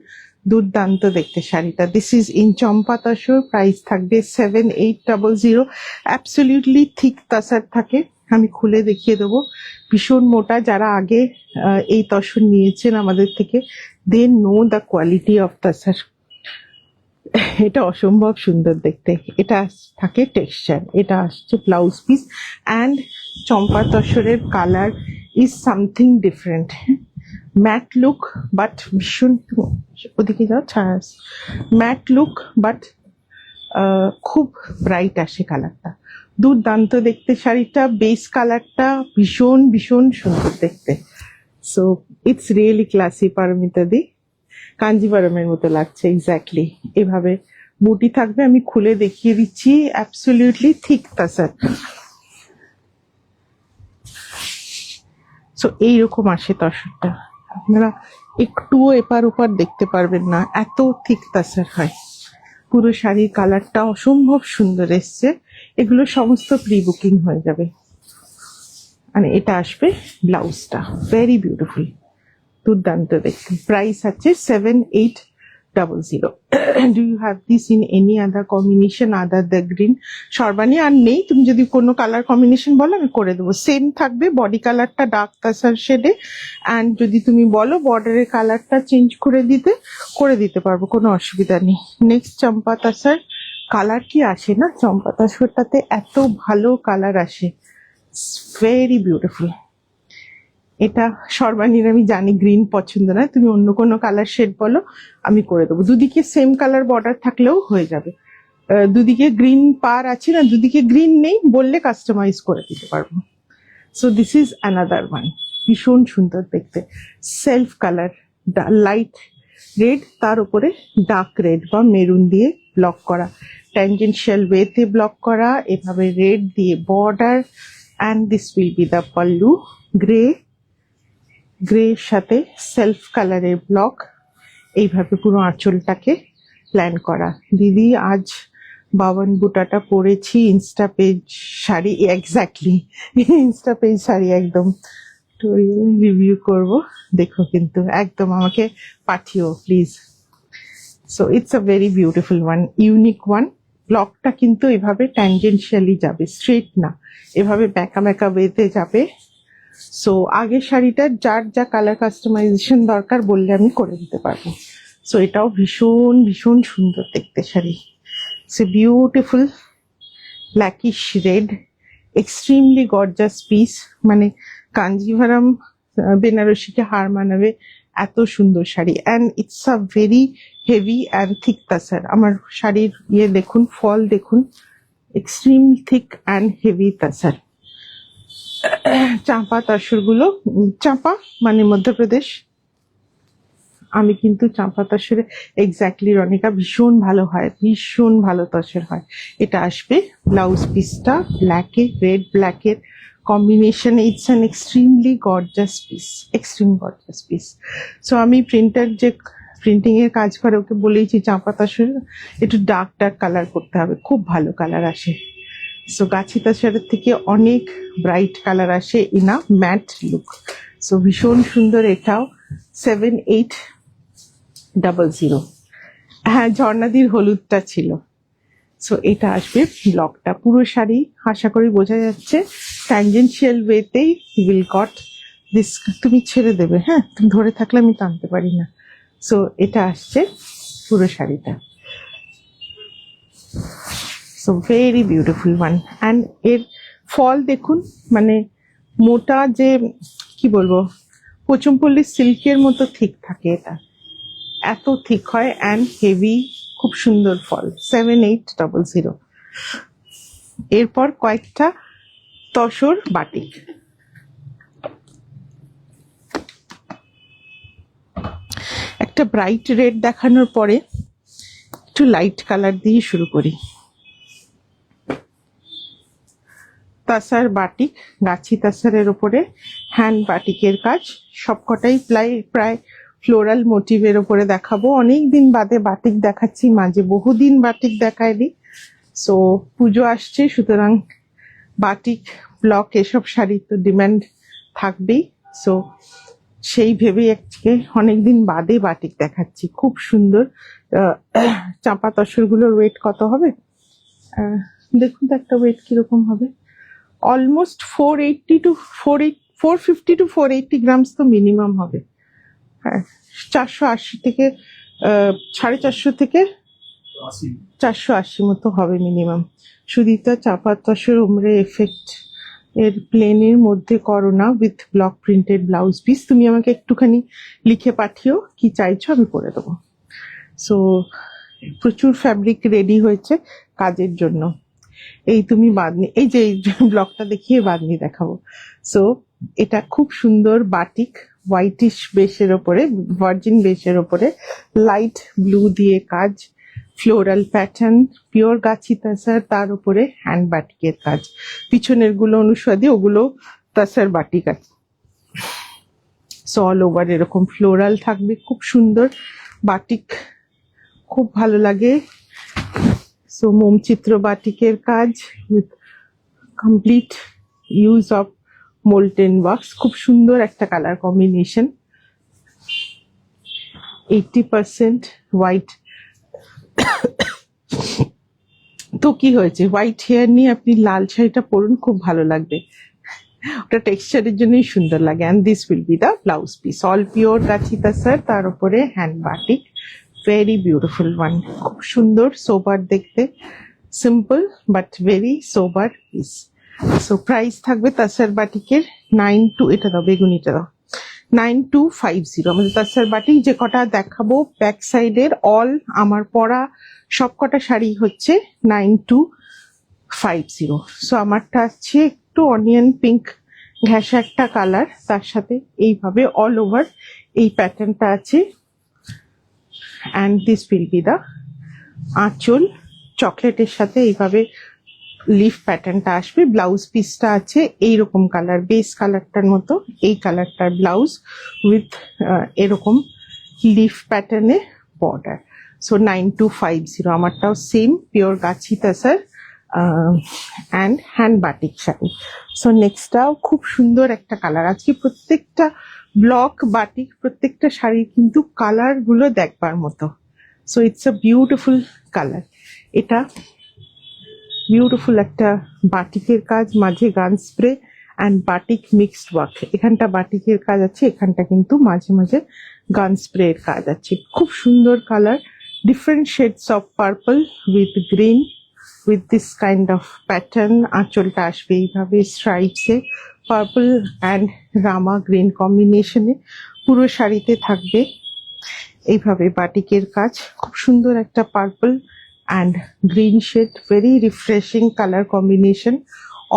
দুর্দান্ত দেখতে শাড়িটা। This is in Champa tussar. Price থাকবে 7800। অ্যাবসলিউটলি থিক তাসার থাকে, আমি খুলে দেখিয়ে দেবো। ভীষণ মোটা। যারা আগে এই তসর নিয়েছেন আমাদের থেকে, they know the quality of tussar. এটা অসম্ভব সুন্দর দেখতে। এটা থাকে টেক্সচার। এটা আসছে ব্লাউজ পিস, অ্যান্ড চম্পা তসরের colour is something different. Matte look, but ভীষণ, ওদিকে যাও ছায়া, ম্যাট লুক বাট খুব ব্রাইট আসে কালারটা। দুর্দান্ত দেখতে শাড়িটা। বেস কালারটা ভীষণ ভীষণ সুন্দর দেখতে। So it's really classy Paromita di, কাঞ্জিভারমের মতো লাগছে। এক্স্যাক্টলি এভাবে বুটি থাকবে। আমি খুলে দেখিয়ে দিচ্ছি। Absolutely thick তাসার। সো এইরকম আসে তসরটা, আপনারা একটুও এপার ওপার দেখতে পারবেন না, এত থিক তাসার হয়। পুরো শাড়ির কালারটা অসম্ভব সুন্দর এসছে। এগুলো সমস্ত প্রি বুকিং হয়ে যাবে। মানে এটা আসবে ব্লাউজটা, ভেরি বিউটিফুল, দুর্দান্ত দেখতে। প্রাইস আছে 7800। Do you have this in any other combination other the green? Sarbani আর নেই, তুমি যদি কোনো কালার কম্বিনেশন বলো আমি করে দেবো। সেম থাকবে বডি কালারটা ডার্ক তাসার শেডে, অ্যান্ড যদি তুমি বলো বর্ডারের কালারটা চেঞ্জ করে দিতে পারবো, কোনো অসুবিধা নেই। নেক্সট চম্পা তাসার। কালার কি আসে না চম্পা তাসারটাতে, এত ভালো কালার আসে, ভেরি বিউটিফুল। এটা সর্বাণীর আমি জানি গ্রিন পছন্দ না, তুমি অন্য কোনো কালার শেড বলো আমি করে দেবো। দুদিকে সেম কালার বর্ডার থাকলেও হয়ে যাবে। দুদিকে গ্রিন পার আছে না, দুদিকে গ্রিন নেই বললে কাস্টমাইজ করে দিতে পারবো। So this is another one, ভীষণ সুন্দর দেখতে। সেলফ কালার, লাইট রেড, তার উপরে ডার্ক রেড বা মেরুন দিয়ে ব্লক করা, ট্যানজেনশিয়াল ওয়েতে ব্লক করা, এভাবে রেড দিয়ে border, and this will be the pallu. গ্রের সাথে সেলফ কালারের ব্লক, এইভাবে পুরো আঁচলটাকে প্ল্যান করা। দিদি আজ বাবন বুটাটা পরেছি, insta page sari. Exactly insta page sari, একদম রিভিউ করব, দেখো কিন্তু একদম আমাকে পাঠিও please. So it's a very beautiful one, unique one. ব্লকটা কিন্তু এভাবে ট্যানজেনশিয়ালি যাবে, স্ট্রেট না, এভাবে ব্যাকা ব্যাকা ওয়েতে যাবে। সো আগের শাড়িটার যার যা কালার কাস্টমাইজেশন দরকার বললে আমি করে দিতে পারবো। সো এটাও ভীষণ ভীষণ সুন্দর দেখতে sari. So beautiful blackish red, extremely gorgeous piece, মানে কাঞ্জিভারাম বেনারসিকে হার মানাবে এত সুন্দর sari. And it's a very heavy and thick tussar. আমার শাড়ির ইয়ে দেখুন, ফল দেখুন, extreme thick and heavy tussar. Champa তসরগুলো, চাঁপা মানে মধ্যপ্রদেশ, আমি কিন্তু চাঁপা তসরে এক্স্যাক্টলি রনিকা, ভীষণ ভালো হয়, ভীষণ ভালো তসর হয়। এটা আসবে ব্লাউজ পিসটা ব্ল্যাকের, রেড ব্ল্যাকের combination. It's an extremely gorgeous piece, extreme gorgeous piece. So আমি প্রিন্টার যে প্রিন্টিং এর কাজ করে ওকে বলেইছি চাঁপা তসর একটু ডার্ক ডার্ক কালার করতে হবে, খুব ভালো কালার আসে। সো গাছি তাসারের থেকে অনেক ব্রাইট কালার আসে in a matte look. So ভীষণ সুন্দর এটাও। 7800। হ্যাঁ, ঝর্ণাদির হলুদটা ছিল। সো এটা আসবে ব্লকটা পুরো শাড়ি, আশা করি বোঝা যাচ্ছে। ট্যানজেনশিয়াল ওয়েতেই উইল গট দিস। তুমি ছেড়ে দেবে, হ্যাঁ, তুমি ধরে থাকলে আমি টানতে পারি না। সো এটা আসছে পুরো শাড়িটা। So very beautiful one. And এর ফল দেখুন, মানে মোটা যে কি বলবো, পোচমপল্লী সিল্কের মতো ঠিক থাকে, এটা এত ঠিক হয় অ্যান্ড হেভি, খুব সুন্দর ফল। 7800। এরপর কয়েকটা তসর বাটিক। একটা ব্রাইট রেড দেখানোর পরে একটু লাইট কালার দিয়ে শুরু করি। তাসার বাটিক, গাছি তাসারের ওপরে হ্যান্ড বাটিকের কাজ, সবকটাই প্রায় ফ্লোরাল মোটিভের ওপরে দেখাবো। অনেকদিন বাদে বাটিক দেখাচ্ছি, মাঝে বহুদিন বাটিক দেখায়নি। সো পুজো আসছে, সুতরাং বাটিক ব্লক এসব শাড়ির তো ডিমান্ড থাকবেই। সো সেই ভেবেই আজকে অনেকদিন বাদে বাটিক দেখাচ্ছি, খুব সুন্দর। চাঁপা তসরগুলোর ওয়েট কত হবে দেখুন তো, একটা ওয়েট কিরকম হবে। অলমোস্ট 450 to 480 গ্রামস তো মিনিমাম হবে। হ্যাঁ, 480 থেকে 450 থেকে 480 মতো হবে মিনিমাম। সুদিতা চাঁপা তসর উমরে এফেক্ট এর প্লেনের মধ্যে করো না with block printed blouse piece. তুমি আমাকে একটুখানি লিখে পাঠিও কি চাইছো, আমি করে দেবো। সো প্রচুর ফ্যাব্রিক রেডি হয়েছে কাজের জন্য। এই তুমি বাঁধনি, এই যে ব্লকটা দেখিয়ে বাঁধনি দেখাবো। সো এটা খুব সুন্দর বাটিক, হোয়াইটিশ বেসের ওপরে, ভার্জিন বেসের ওপরে লাইট ব্লু দিয়ে কাজ, ফ্লোরাল প্যাটার্ন, পিওর গাছি তাসার, তার উপরে হ্যান্ড বাটিকের কাজ। পিছনের গুলো অনুসাদী, ওগুলো তাসার বাটিক আছে। সো অল ওভার এরকম ফ্লোরাল থাকবে, খুব সুন্দর বাটিক, খুব ভালো লাগে। সো মোমচিত্র বাটিকের কাজ with complete use of molten wax, খুব সুন্দর একটা কালার কম্বিনেশন। 80% হোয়াইট। তো কি হয়েছে, হোয়াইট হেয়ার নিয়ে আপনি লাল শাড়িটা পরুন, খুব ভালো লাগবে, ওটা টেক্সচারের জন্যই সুন্দর লাগে। And this will be the blouse piece, all pure গাছি তাসার, তার উপরে hand batik, very beautiful one, খুব সুন্দর, সোবার দেখতে, simple but very sober piece. So price থাকবে তাসার বাটিকের 92, এটা দাও বেগুনিটা দাও, 9250। আমাদের তাসার বাটিক যে কটা দেখাবো ব্যাক সাইডের অল আমার পরা সব কটা শাড়ি হচ্ছে 9250। সো আমারটা আছে একটু অনিয়ন পিঙ্ক ঘেঁষা একটা কালার, তার সাথে এইভাবে অল ওভার এই প্যাটার্নটা আছে। অ্যান্ড দিস উইল বি দা আঁচল, চকলেটের সাথে এইভাবে লিফ প্যাটার্নটা আসবে। ব্লাউজ পিসটা আছে এইরকম কালার, বেস কালারটার মতো এই কালারটার ব্লাউজ উইথ এরকম লিফ প্যাটার্নে বর্ডার। সো 9250। আমারটাও same pure Gachhi tussar and hand batik sari. So নেক্সটটাও খুব সুন্দর একটা কালার। আজকে প্রত্যেকটা ব্লক বাটিক, প্রত্যেকটা শাড়ির কিন্তু কালারগুলো দেখবার মতো। So it's a beautiful colour. এটা বিউটিফুল একটা বাটিকের কাজ, মাঝে গান spray and batik mixed work. এখানটা বাটিকের কাজ আছে, এখানটা কিন্তু মাঝে মাঝে গান স্প্রের কাজ আছে। খুব সুন্দর colour, different shades of purple with green with this kind of pattern. আঁচলটা আসবে এইভাবে স্ট্রাইপসে, পার্পল অ্যান্ড রামা গ্রিন কম্বিনেশনে পুরো শাড়িতে থাকবে এইভাবে বাটিকের কাজ। খুব সুন্দর একটা purple and green shade, very refreshing colour combination,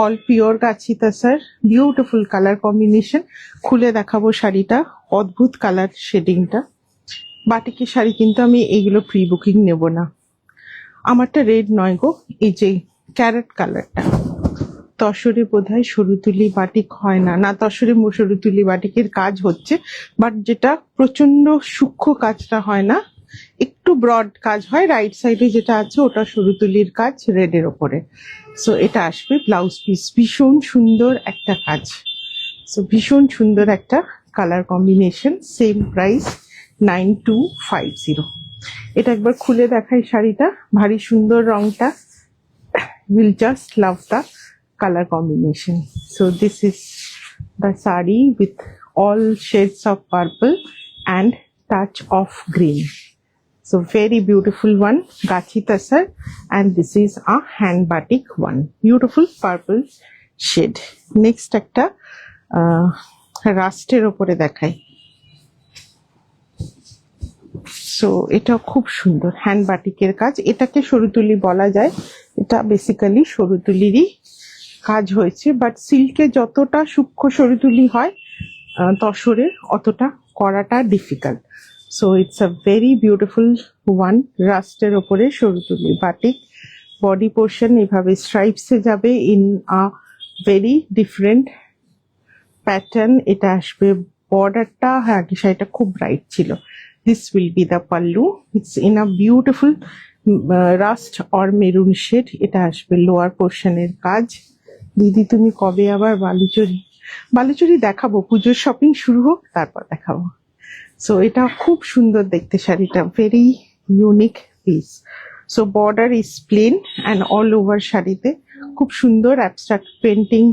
all pure Gachhi tussar, beautiful colour combination. খুলে দেখাবো শাড়িটা, অদ্ভুত কালার শেডিংটা। বাটিকের শাড়ি কিন্তু আমি এইগুলো প্রি বুকিং নেব না। আমারটা রেড নয় গো, এই যে ক্যারেট কালারটা। তসরে বোধহয় সরুতুলি বাটিক হয় না, না তসরে সরুতুলি বাটিকের কাজ হচ্ছে, বাট যেটা প্রচন্ড সূক্ষ্ম কাজটা হয় না, একটু ব্রড কাজ হয়। রাইট সাইডে যেটা আছে ওটা সরুতুলির কাজ রেডের ওপরে। সো এটা আসবে ব্লাউজ পিস, ভীষণ সুন্দর একটা কাজ। সো ভীষণ সুন্দর একটা কালার কম্বিনেশন, সেম প্রাইস 9250। এটা একবার খুলে দেখাই শাড়িটা, ভারী সুন্দর রংটা, will just love the color combination. So this is the sari with all shades of purple and touch of green. So very beautiful one, gachi tasar, and this is a hand batik one, beautiful purple shade. Next একটা রাস্টের ওপরে দেখাই। So এটা খুব সুন্দর hand বাটিকের কাজ, এটাকে সরুতুলি বলা যায়। এটা বেসিক্যালি সরুতুলিরই কাজ হয়েছে, বাট সিল্কে যতটা সূক্ষ্ম সরুতুলি হয় তসরে অতটা করাটা difficult. So it's a very beautiful one, রাস্টের ওপরে সরুতুলি বাটিক। বডি পোর্শন এভাবে স্ট্রাইপসে যাবে in a very different pattern. এটা আসবে বর্ডারটা, হ্যাঁ শাড়িটা খুব ব্রাইট ছিল। This will be the pallu. It's in a beautiful rust or maroon shade. এটা আসবে লোয়ার পোর্শনের কাজ। দিদি তুমি কবে আবার বালুচরি? বালুচরি দেখাবো, পুজোর শপিং শুরু হোক তারপর দেখাবো। সো এটা খুব সুন্দর দেখতে শাড়িটা, very unique piece. So border is plain and all over শাড়িতে খুব সুন্দর abstract painting,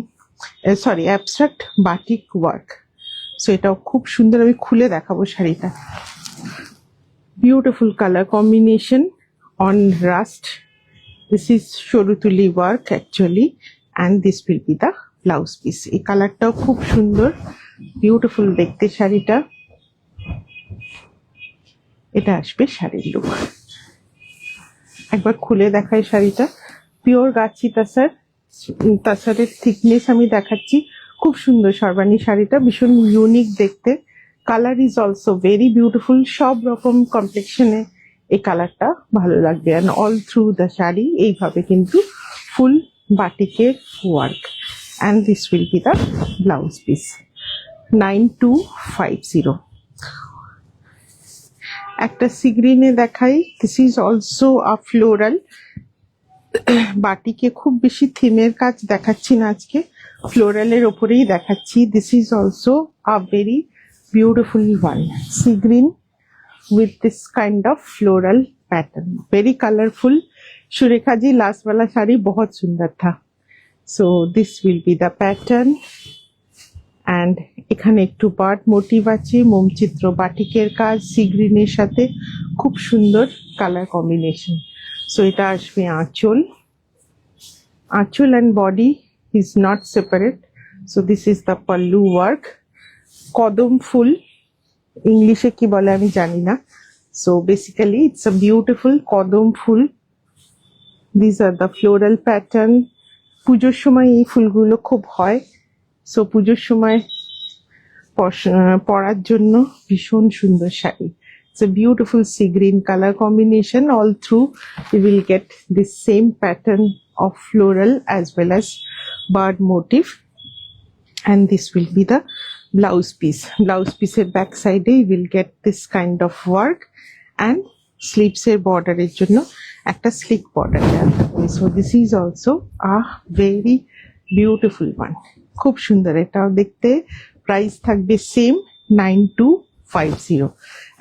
sorry abstract batik work. So এটাও খুব সুন্দর, আমি খুলে দেখাবো শাড়িটা। Beautiful color combination on rust. This is shorutuli work actually, and this will be the blouse piece. এই কালারটাও খুব সুন্দর, বিউটিফুল দেখতে শাড়িটা। এটা আসবে শাড়ির লুক। একবার খুলে দেখাই শাড়িটা, পিওর গাছি তাসার, তাসারের থিকনেস আমি দেখাচ্ছি। খুব সুন্দর সর্বাণী শাড়িটা, ভীষণ ইউনিক দেখতে। Colour is also very beautiful, সব রকম কমপ্লেক্সনে এই কালারটা ভালো লাগবে। And all through the sari এইভাবে কিন্তু ফুল বাটিকের work. And this will be the blouse piece, 9250। একটা সি গ্রিনে দেখাই, this is also a floral. বাটিকে খুব বেশি থিমের কাজ দেখাচ্ছি না আজকে, ফ্লোরালের ওপরেই দেখাচ্ছি। This is also a very beautiful one, sea green with this kind of floral pattern, very colorful. Surekha ji last वाला साड़ी बहुत सुंदर था। So this will be the pattern, and এখানে একটু বার্ড মোটিভ আছে, মোমচিত্র বাটিকের কাজ সি গ্রিনের সাথে, খুব সুন্দর কালার কম্বিনেশন। সো এটা আসবে আঁচল, আঁচল and body is not separate. So this is the pallu work. কদম ফুল ইংলিশে কি বলে আমি জানি না। So basically it's a beautiful kadam phool. This are the floral pattern. পুজোর সময় এই ফুলগুলো খুব হয়, সো পুজোর সময় পরার জন্য ভীষণ সুন্দর sari. It's a beautiful sea green color combination. All through you will get this same pattern of floral as well as bird motif, and this will be the blouse piece. Blouse piece এর back side you will get this kind of work, and sleeves এর border এর জন্য একটা slick border দেওয়া থাকবে। So this is also a very beautiful one, খুব সুন্দর এটাও দেখতে। প্রাইস থাকবে সেম 9250,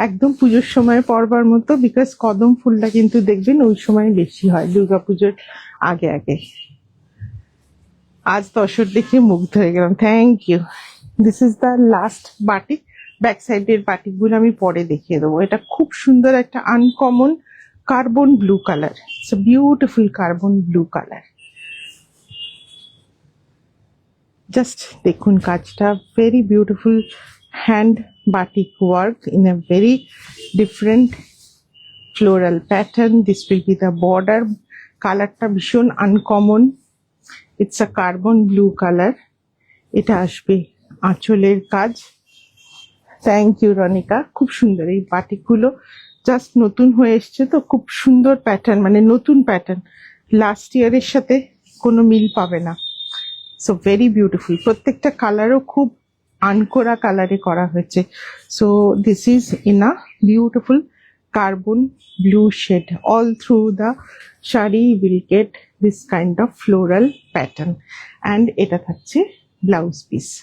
একদম পুজোর সময় পরবার মতো, বিকজ কদম ফুলটা কিন্তু দেখবেন ওই সময় বেশি হয়, দুর্গাপুজোর আগে আগে। আজ তসর দেখে মুগ্ধ হয়ে গেলাম, thank you. This is the last batik. Back সাইডের বাটিকগুলো আমি পরে দেখিয়ে দেবো। এটা খুব সুন্দর একটা uncommon carbon blue color. It's a beautiful carbon blue color. Just দেখুন কাজটা, very beautiful hand batik work in a very different floral pattern. This will be the border. কালারটা ভীষণ uncommon, it's a carbon blue colour. এটা আসবে আঁচলের কাজ। Thank you রনিকা, খুব সুন্দর। এই বাটিকগুলো জাস্ট নতুন হয়ে এসছে তো, খুব সুন্দর প্যাটার্ন, মানে নতুন প্যাটার্ন, লাস্ট ইয়ারের সাথে কোনো মিল পাবে না। সো ভেরি বিউটিফুল, প্রত্যেকটা কালারও খুব আনকোরা কালারে করা হয়েছে। So this is in a beautiful carbon blue shade. All through the shari will get this kind of floral pattern, and এটা থাকছে blouse piece.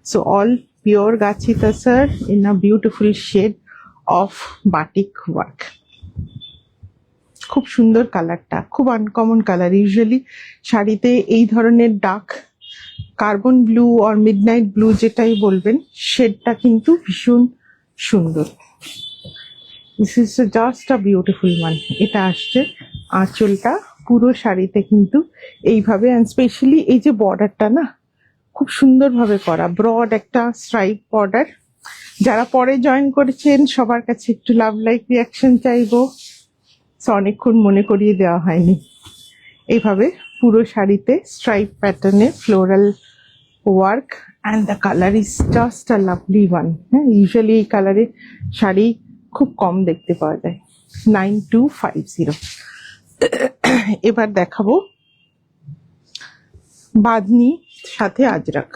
So all pure gachi tasar in a beautiful shade of batik work. খুব সুন্দর কালারটা, খুব uncommon colour. Usually শাড়িতে এই ধরনের dark carbon blue আর midnight blue যেটাই বলবেন, শেডটা কিন্তু ভীষণ সুন্দর। This is just a beautiful one. এটা আসছে আঁচলটা পুরো শাড়িতে কিন্তু এইভাবে, অ্যান্ড স্পেশালি এই যে বর্ডারটা না, খুব সুন্দরভাবে করা, ব্রড একটা স্ট্রাইপ বর্ডার। যারা পরে জয়েন করেছেন সবার কাছে একটু লাভ লাইক রিয়াকশন চাইবো, অনেকক্ষণ মনে করিয়ে দেওয়া হয়নি। এইভাবে পুরো শাড়িতে স্ট্রাইপ প্যাটার্নে floral work, and the colour is just a lovely one. হ্যাঁ, ইউজুয়ালি এই কালারে শাড়ি খুব কম দেখতে পাওয়া যায়। 9250। এবার দেখাবো বাঁধনি সাথে আজরাক।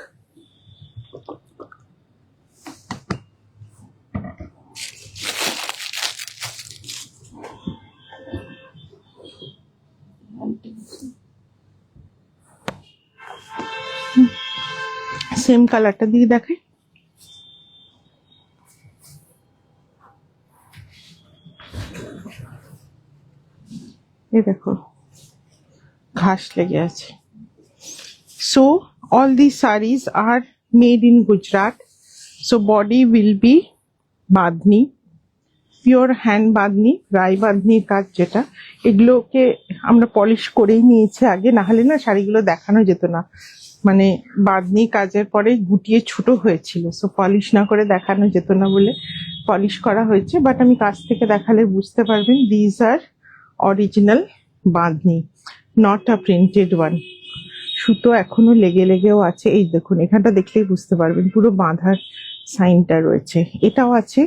সেম কালারটা দিয়ে দেখাই। এ দেখো ঘাস লেগে আছে। So all these sarees are made in Gujarat. So body will be badhni, pure hand badhni, rai badhniর কাজ যেটা। এগুলোকে আমরা পলিশ করেই নিয়েছি আগে, না হলে না শাড়িগুলো দেখানো যেত না, মানে বাঁধনি কাজের পরে গুটিয়ে ছোট হয়েছিল। সো পলিশ না করে দেখানো যেত না বলে পলিশ করা হয়েছে, বাট আমি কাছ থেকে দেখালে বুঝতে পারবেন these are original bandhani, not a printed one. সুতো এখনো লেগে লেগেও আছে, এই দেখুন এখানটা দেখলেই বুঝতে পারবেন পুরো বাঁধার সাইনটা রয়েছে। এটাও আছে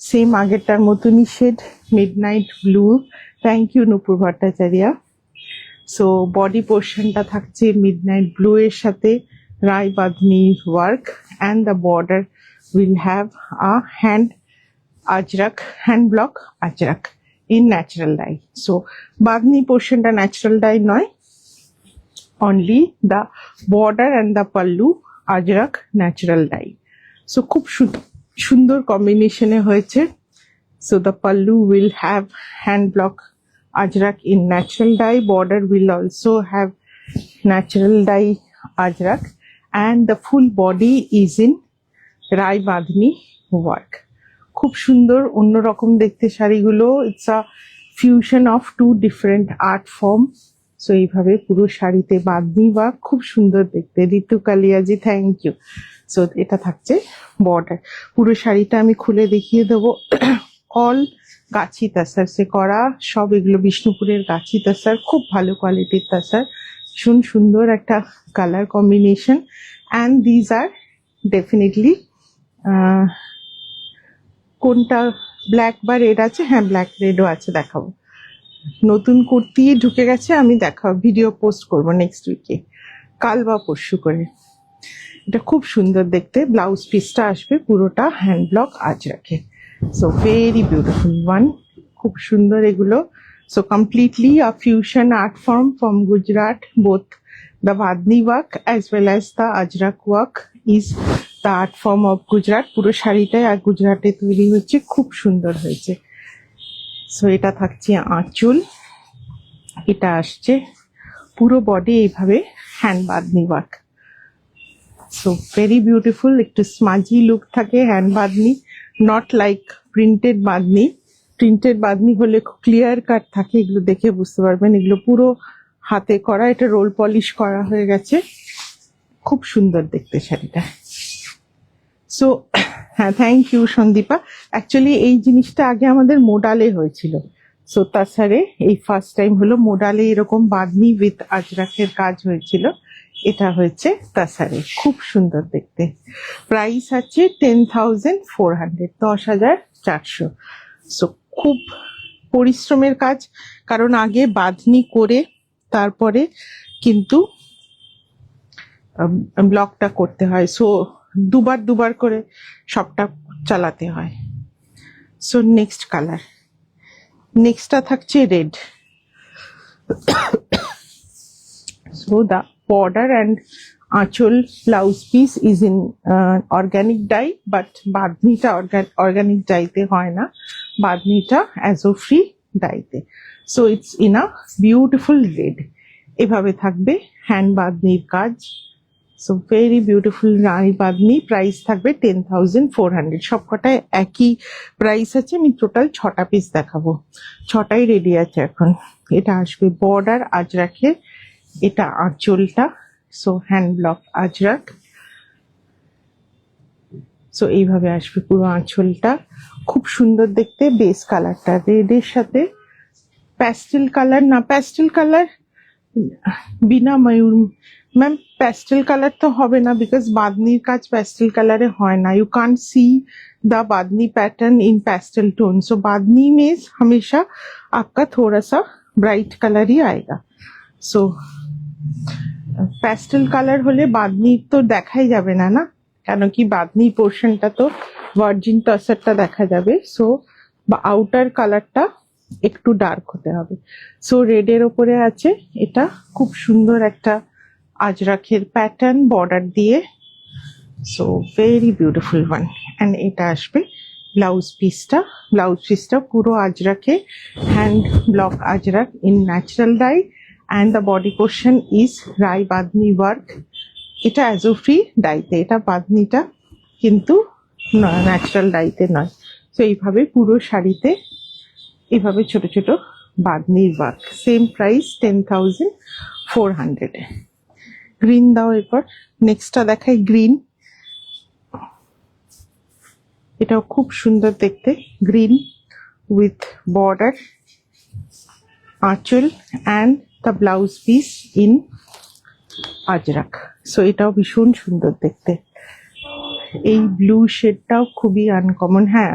সেম আগেরটার মতনই shade, midnight blue. Thank you Nupur Bhattacharya. So body পোর্শনটা থাকছে মিডনাইট ব্লু এর সাথে rai bandhani work, and the border will have a hand ajrakh, hand block ajrakh in natural dye. So bandhani পোর্শনটা ন্যাচারাল ডাই নয়, only the border and the pallu ajrak natural dye. So খুব সুন্দর কম্বিনেশনে হয়েছে। So the pallu will have hand block ajrak in natural dye, border will also have natural dye ajrak, and the full body is in rai badhni work. খুব সুন্দর অন্যরকম দেখতে শাড়িগুলো। It's a fusion of two different art form. So এইভাবে পুরো শাড়িতে বাঁধনি বা খুব সুন্দর দেখতে। Ritu Kaliaji, thank you. So এটা থাকছে বর্ডার। পুরো শাড়িটা আমি খুলে দেখিয়ে দেবো। অল গাছি তাসার সে করা, সব এগুলো বিষ্ণুপুরের গাছি তাসার, খুব ভালো কোয়ালিটির তাসার, ভীষণ সুন্দর একটা colour combination. And these are definitely, কোনটা ব্ল্যাক বা রেড আছে? হ্যাঁ, ব্ল্যাক রেডও আছে, দেখাবো। নতুন কুর্তি ঢুকে গেছে, আমি ভিডিও পোস্ট করব নেক্সট উইকে, কাল বা পরশু করে। এটা খুব সুন্দর দেখতে। ব্লাউজ পিসটা আসবে পুরোটা হ্যান্ড ব্লক আজরাকে। সো ভেরি বিউটিফুল ওয়ান, খুব সুন্দর এগুলো। So completely a fusion art form from Gujarat. Both the bandhani work as well as the ajrakh work is the art form of Gujarat. পুরো শাড়িটাই আর গুজরাটে তৈরি হচ্ছে, খুব সুন্দর হয়েছে। সো এটা থাকছে আঁচল, এটা আসছে পুরো বডি এইভাবে hand bandhani work. So very beautiful, একটু স্মাজি লুক থাকে hand bandhani, not like printed bandhani. Printed bandhani হলে খুব ক্লিয়ার কাট থাকে, এগুলো দেখে বুঝতে পারবেন এগুলো পুরো হাতে করা, এটা রোল পলিশ করা হয়ে গেছে, খুব সুন্দর দেখতে শাড়িটা। সো হ্যাঁ, থ্যাংক ইউ সন্দীপা। অ্যাকচুয়ালি এই জিনিসটা আগে আমাদের মোডালে হয়েছিল, সো তাছাড়া এই ফার্স্ট টাইম হলো মোডালে এরকম বাঁধনি উইথ আজরাকের কাজ হয়েছিল, এটা হয়েছে তাছাড়া, খুব সুন্দর দেখতে। প্রাইস আছে 10,400, 10,400। সো খুব পরিশ্রমের কাজ, কারণ আগে বাঁধনি করে তারপরে কিন্তু ব্লকটা করতে হয়, সো দুবার দুবার করে সবটা চালাতে হয়। সো নেক্সট কালার, নেক্সটটা থাকছে red. So the border and anchal blouse piece is in organic dye, but বাঁধনিটা অর্গ্যানিক ডাইতে হয় না, বাঁধনিটা অ্যাজো ফ্রি ডাইতে। So it's in a beautiful red, এভাবে থাকবে হ্যান্ড বাঁধনির কাজ। So very beautiful rani bandhani, price থাকবে 10,400। সবকটায় একই প্রাইস আছে। আমি টোটাল 6টা পিস দেখাবো, 6টাই রেডি আছে এখন। এটা আসবে বর্ডার আজরাকের, এটা আঁচলটা, so hand block Ajrak. So এইভাবে আসবে পুরো আঁচলটা, খুব সুন্দর দেখতে। বেস কালারটা রেডের সাথে প্যাস্টেল কালার, না প্যাস্টেল কালার বিনা ময়ূর ম্যাম, প্যাস্টেল কালার তো হবে না, বিকজ বাঁধনির কাজ প্যাস্টেল কালারে হয় না। You can't see the bandhani pattern in pastel tone, so bandhani में हमेशा आपका थोड़ा सा ब्राइट कलर ही आएगा। सो প্যাস্টেল কালার হলে বাঁধনি তো দেখাই যাবে না, না কেন কি বাঁধনি পোর্শনটা তো ভার্জিন টসারটা দেখা যাবে, সো আউটার কালারটা একটু ডার্ক হতে হবে। সো রেডের ওপরে আছে, এটা খুব সুন্দর একটা আজরাকের প্যাটার্ন বর্ডার দিয়ে, so very beautiful one. And এটা আসবে ব্লাউজ পিসটা, ব্লাউজ পিসটা পুরো আজরাকে, hand block ajrakh in natural dye, and the body portion is rai bandhani work. এটা অ্যাজো ফ্রি ডাইতে, এটা বাঁধনিটা কিন্তু ন্যাচারাল ডাইতে নয়। সো এইভাবে পুরো শাড়িতে এইভাবে ছোট ছোট বাঁধনির ওয়ার্ক, সেম প্রাইস 10,400। গ্রিন দাও এরপর, নেক্সটটা দেখাই গ্রিন, এটাও খুব সুন্দর দেখতে, গ্রিন উইথ বর্ডার আঁচল and the blouse piece in Ajrak. So এটাও ভীষণ সুন্দর দেখতে। এই ব্লু শেডটাও খুবই আনকমন, হ্যাঁ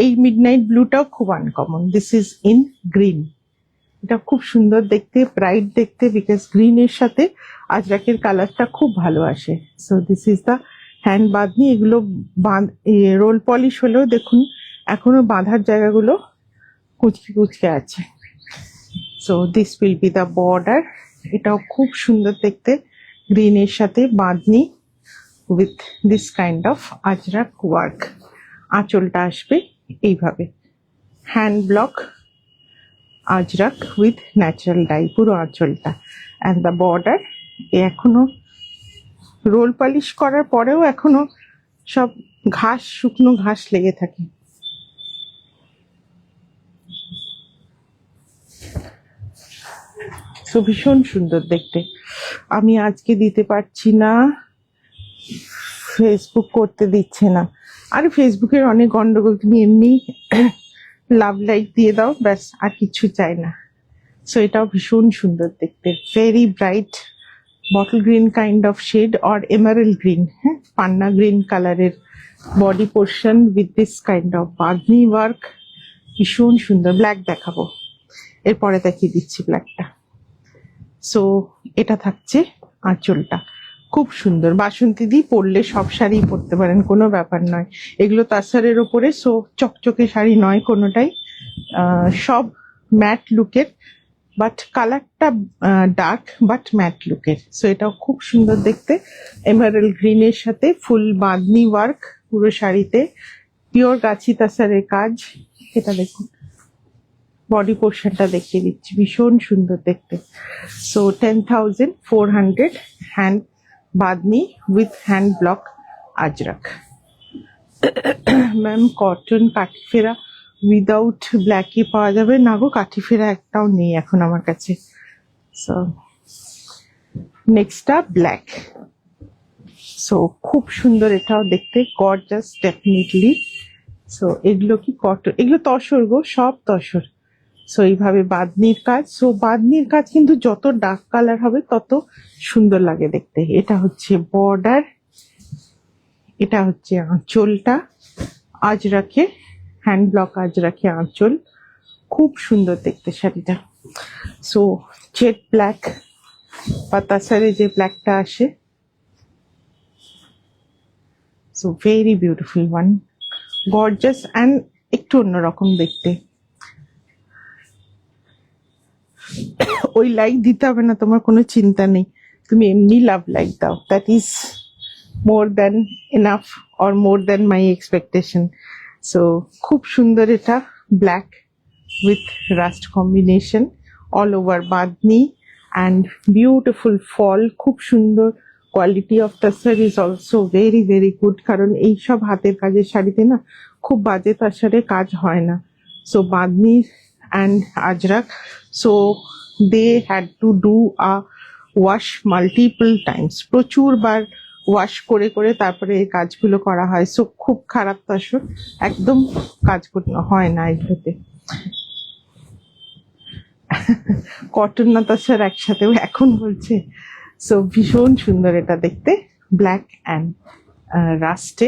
এই মিডনাইট ব্লুটাও খুব uncommon. This is in green, এটা খুব সুন্দর দেখতে, ব্রাইট দেখতে, বিকজ গ্রিনের সাথে আজরাকের কালারটা খুব ভালো আসে। So this is the hand bandhani. এগুলো রোল পলিশ হলেও দেখুন এখনো বাঁধার জায়গাগুলো কুচকে কুচকে আছে। So this will be the border, এটাও খুব সুন্দর দেখতে, গ্রিনের সাথে bandhani with this kind of Ajrak work. আঁচলটা আসবে এইভাবে, hand block Ajrak with natural die পুরো আঁচলটা, অ্যান্ড দ্য বর্ডার। এখনো রোল পলিশ করার পরেও এখনো সব ঘাস, শুকনো ঘাস লেগে থাকে। সো ভীষণ সুন্দর দেখতে। আমি আজকে দিতে পারছি না, ফেসবুক করতে দিচ্ছে না। আর ফেসবুকের অনেক গন্ডগোল, তুমি এমনি লাভ লাইক দিয়ে দাও, ব্যাস, আর কিছু চাই না। সো এটাও ভীষণ সুন্দর দেখতে, very bright bottle green kind of shade or emerald green, হ্যাঁ পান্না গ্রিন কালারের body portion with this kind of bandhani work, ভীষণ সুন্দর। ব্ল্যাক দেখাবো, এরপরে দেখিয়ে দিচ্ছি ব্ল্যাকটা। সো এটা থাকছে আঁচলটা, খুব সুন্দর। বাসন্তী দি পরলে সব শাড়ি পরতে পারেন, কোনো ব্যাপার নয়। এগুলো তাসারের ওপরে, সো চকচকে শাড়ি নয় কোনোটাই, সব ম্যাট লুকের, বাট কালারটা ডার্ক বাট ম্যাট লুকের। সো এটাও খুব সুন্দর দেখতে, এমারেল গ্রিনের সাথে ফুল বাঁধনি ওয়ার্ক পুরো শাড়িতে, পিওর গাছি তাসারের কাজ। এটা দেখুন, বডি পোর্শনটা দেখিয়ে দিচ্ছি, ভীষণ সুন্দর দেখতে। So 10,400 hand bandhani with hand block Ajrak. Ma'am cotton কাঠি ফেরা উইদাউট ব্ল্যাকই পাওয়া যাবে না গো, কাঠি ফেরা একটাও নেই এখন আমার কাছে। সো নেক্সটটা ব্ল্যাক। সো খুব সুন্দর, এটাও দেখতে গর্জাস ডেফিনেটলি। সো এগুলো কি কটন, এগুলো তসর গো, সব তসর। সো এইভাবে বাঁধনির কাজ। সো বাঁধনির কাজ কিন্তু যত ডার্ক কালার হবে তত সুন্দর লাগে দেখতে। এটা হচ্ছে বর্ডার, এটা হচ্ছে আঁচলটা, আজরাকে হ্যান্ড ব্লক আজরাকে আঁচল, খুব সুন্দর দেখতে শাড়িটা। সো জেড ব্ল্যাক বা তাছাড়া যে ব্ল্যাকটা আসে, so very beautiful one, gorgeous and একটু অন্যরকম দেখতে। ওই লাইক দিতে হবে না, তোমার কোনো চিন্তা নেই, তুমি এমনি লাভ লাইক দাও, that is more than enough or more than my expectation. So খুব সুন্দর, এটা black with rust combination, all over bandhani and beautiful fall, খুব সুন্দর। Quality of tussar is also very very good, কারণ এইসব হাতের কাজের শাড়িতে না খুব বাজে তাসারে কাজ হয় না। So bandhani and Ajrak, so they had to do a wash multiple times, প্রচুর বার ওয়াশ করে করে তারপরে এই কাজগুলো করা হয়। সো খুব খারাপ তাসর একদম কাজ হয় না এগুলোতে। কটন না তাসার একসাথেও এখন বলছে। সো ভীষণ সুন্দর এটা দেখতে, ব্ল্যাক অ্যান্ড রাস্টে,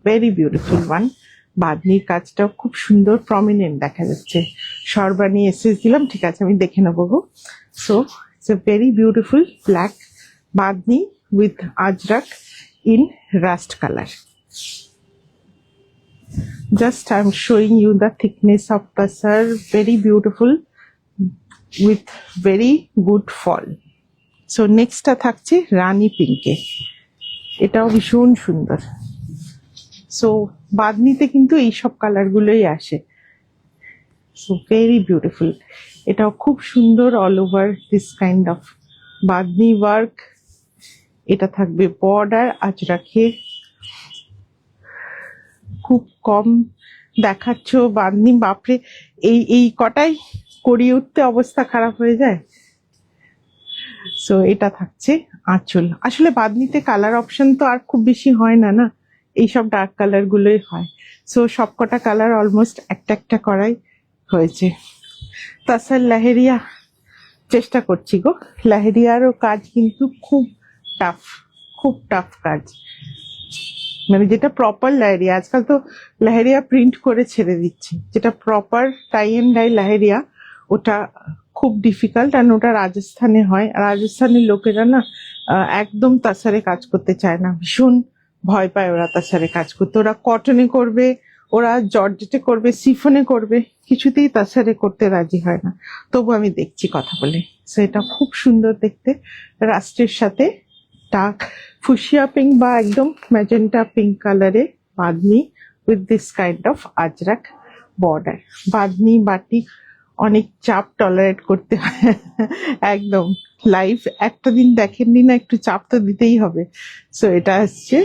ভেরি বিউটিফুল ওয়ান। বাঁধনির কাজটাও খুব সুন্দর, প্রমিনেন্ট দেখা যাচ্ছে। সর্বাণী এসএস দিলাম, ঠিক আছে আমি দেখে নেবো গো। So it's a very beautiful black bandhani with ajrakh in rust color. Just I'm showing you the thickness of tasar, very beautiful with very good fall. So next টা থাকছে রানী পিঙ্কে, এটাও ভীষণ সুন্দর। সো বাঁধনিতে কিন্তু এইসব কালার গুলোই আসে। সো ভেরি বিউটিফুল, এটাও খুব সুন্দর, all over this kind of bandhani work. এটা থাকবে বর্ডার আজরাকে, খুব কম দেখাচ্ছ বাঁধনি, বাপরে এই এই কটাই করিয়ে উঠতে অবস্থা খারাপ হয়ে যায়। সো এটা থাকছে আঁচল। আসলে বাঁধনিতে কালার অপশন তো আর খুব বেশি হয় না, না এইসব ডার্ক কালার গুলোই হয়। সো সবকটা কালার অলমোস্ট একটা একটা করাই হয়েছে। তাছাড়া লাহেরিয়া চেষ্টা করছি গো, লাহেরিয়ারও কাজ কিন্তু খুব টাফ, খুব টাফ কাজ, মানে যেটা প্রপার লাহেরিয়া। আজকাল তো লাহেরিয়া প্রিন্ট করে ছেড়ে দিচ্ছে, যেটা প্রপার টাই এন্ড ডাই লাহেরিয়া ওটা খুব ডিফিকাল্ট। আর ওটা রাজস্থানে হয়, রাজস্থানের লোকেরা না একদম তাসারে কাজ করতে চায় না, ভীষণ ভয় পায় ওরা তাসারে কাজ করতে। ওরা কটনে করবে, ওরা জর্জেটে করবে, সিফনে করবে, কিছুতেই তাসারে করতে রাজি হয় না। তবু আমি দেখছি কথা বলে। সো এটা খুব সুন্দর দেখতে, রাস্টের সাথে ডার্ক ফুশিয়া পিঙ্ক বা একদম ম্যাজেন্টা পিঙ্ক কালারে bandhani with this kind of Ajrak border. Bandhani batik অনেক চাপ টলারেট করতে হয়, একদম লাইফ একটা দিন দেখেননি না, একটু চাপ তো দিতেই হবে। সো এটা আসছে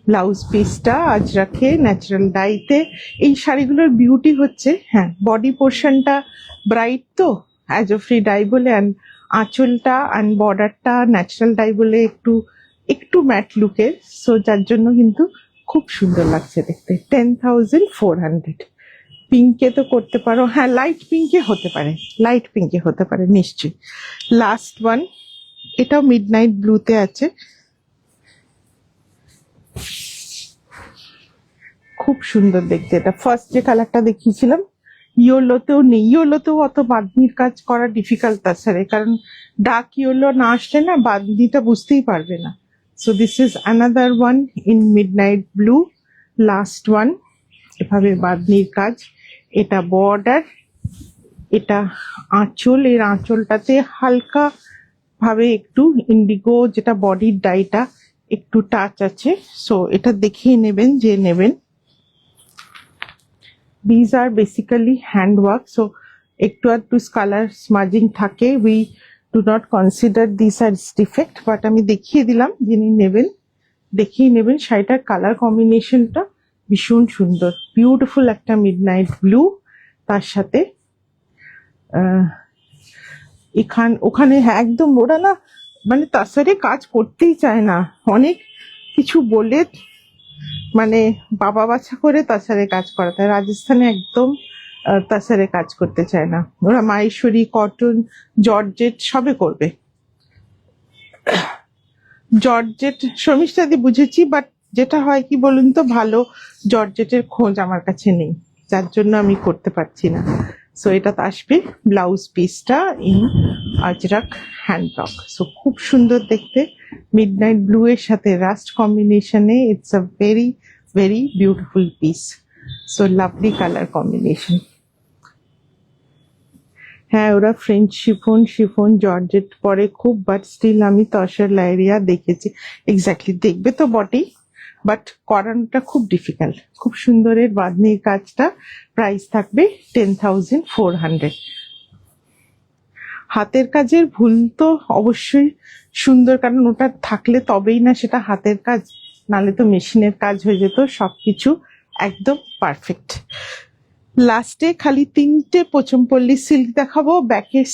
ব্লাউজ পিসটা আজরাকে ন্যাচারাল ডাইতে। এই শাড়িগুলোর বিউটি হচ্ছে, হ্যাঁ বডি পোর্শনটা ব্রাইট তো অ্যাজোফ্রি ডাই বলে, অ্যান্ড আঁচলটা অ্যান্ড বর্ডারটা ন্যাচারাল ডাই বলে একটু একটু ম্যাট লুকের। সো যার জন্য কিন্তু খুব সুন্দর লাগছে দেখতে। 10,400। পিঙ্কে তো করতে পারো, হ্যাঁ লাইট পিঙ্কে হতে পারে, লাইট পিঙ্কে হতে পারে নিশ্চয়ই। লাস্ট ওয়ান, এটাও মিড নাইট ব্লুতে আছে, খুব সুন্দর দেখতে। এটা ফার্স্ট যে কালারটা দেখিয়েছিলাম ইয়োলোতেও নেই, ইয়োলোতেও অত বাঁধনির কাজ করা ডিফিকাল্ট তাছাড়া, কারণ ডার্ক ইয়োলো না আসলে না বাঁধনিটা বুঝতেই পারবে না। So this is another one in mid night blue, last one. এভাবে বাঁধনির কাজ, এটা বর্ডার, এটা আঁচল। এর আঁচলটাতে হালকা ভাবে একটু ইন্ডিগো, যেটা বডির ডাইটা একটু টাচ আছে। সো এটা দেখিয়ে নেবেন যে নেবেন। These are basically handwork, so একটু আধটু কালার স্মাজিং থাকে, we do not consider these as defect, but আমি দেখিয়ে দিলাম, যিনি নেবেন দেখিয়ে নেবেন। শাড়িটার কালার কম্বিনেশনটা ভীষণ সুন্দর, বিউটিফুল একটা মিডনাইট ব্লু। তার সাথে ওখানে হ্যাঁ একদম ওরা না মানে তাসারে কাজ করতেই চায় না, অনেক কিছু বলে মানে বাবা বাছা করে তাসারে কাজ করাতে হয়। রাজস্থানে একদম তাসারে কাজ করতে চায় না ওরা, মাহেশ্বরী, কটন, জর্জেট সবে করবে। জর্জেট শর্মিষ্ঠাদি বুঝেছি, বাট যেটা হয় কি বলুন তো, ভালো জর্জেটের খোঁজ আমার কাছে নেই, যার জন্য আমি করতে পারছি না। সো এটা তো আসবে ব্লাউজ পিসটা ইন আজরাক হ্যান্ডটক। সো খুব সুন্দর দেখতে, মিডনাইট ব্লু এর সাথে রাস্ট কম্বিনেশনে। It's a very very beautiful piece. So lovely colour combination. হ্যাঁ ওরা ফ্রেঞ্চ শিফন জর্জেট পরে খুব, বাট স্টিল আমি তসর লাইরিয়া দেখেছি। এক্স্যাক্টলি, দেখবে তো বটেই, বাট করানোটা খুব ডিফিকাল্ট। খুব সুন্দরের বাঁধনির কাজটা। প্রাইস থাকবে 10,400। হাতের কাজের ভুল তো অবশ্যই সুন্দর, কারণ ওটা থাকলে তবেই না সেটা হাতের কাজ, নালে তো মেশিনের কাজ হয়ে যেত। সবকিছু একদম পারফেক্ট। লাস্টে খালি 3টে পোচমপল্লী সিল্ক দেখাবো, ব্যাকের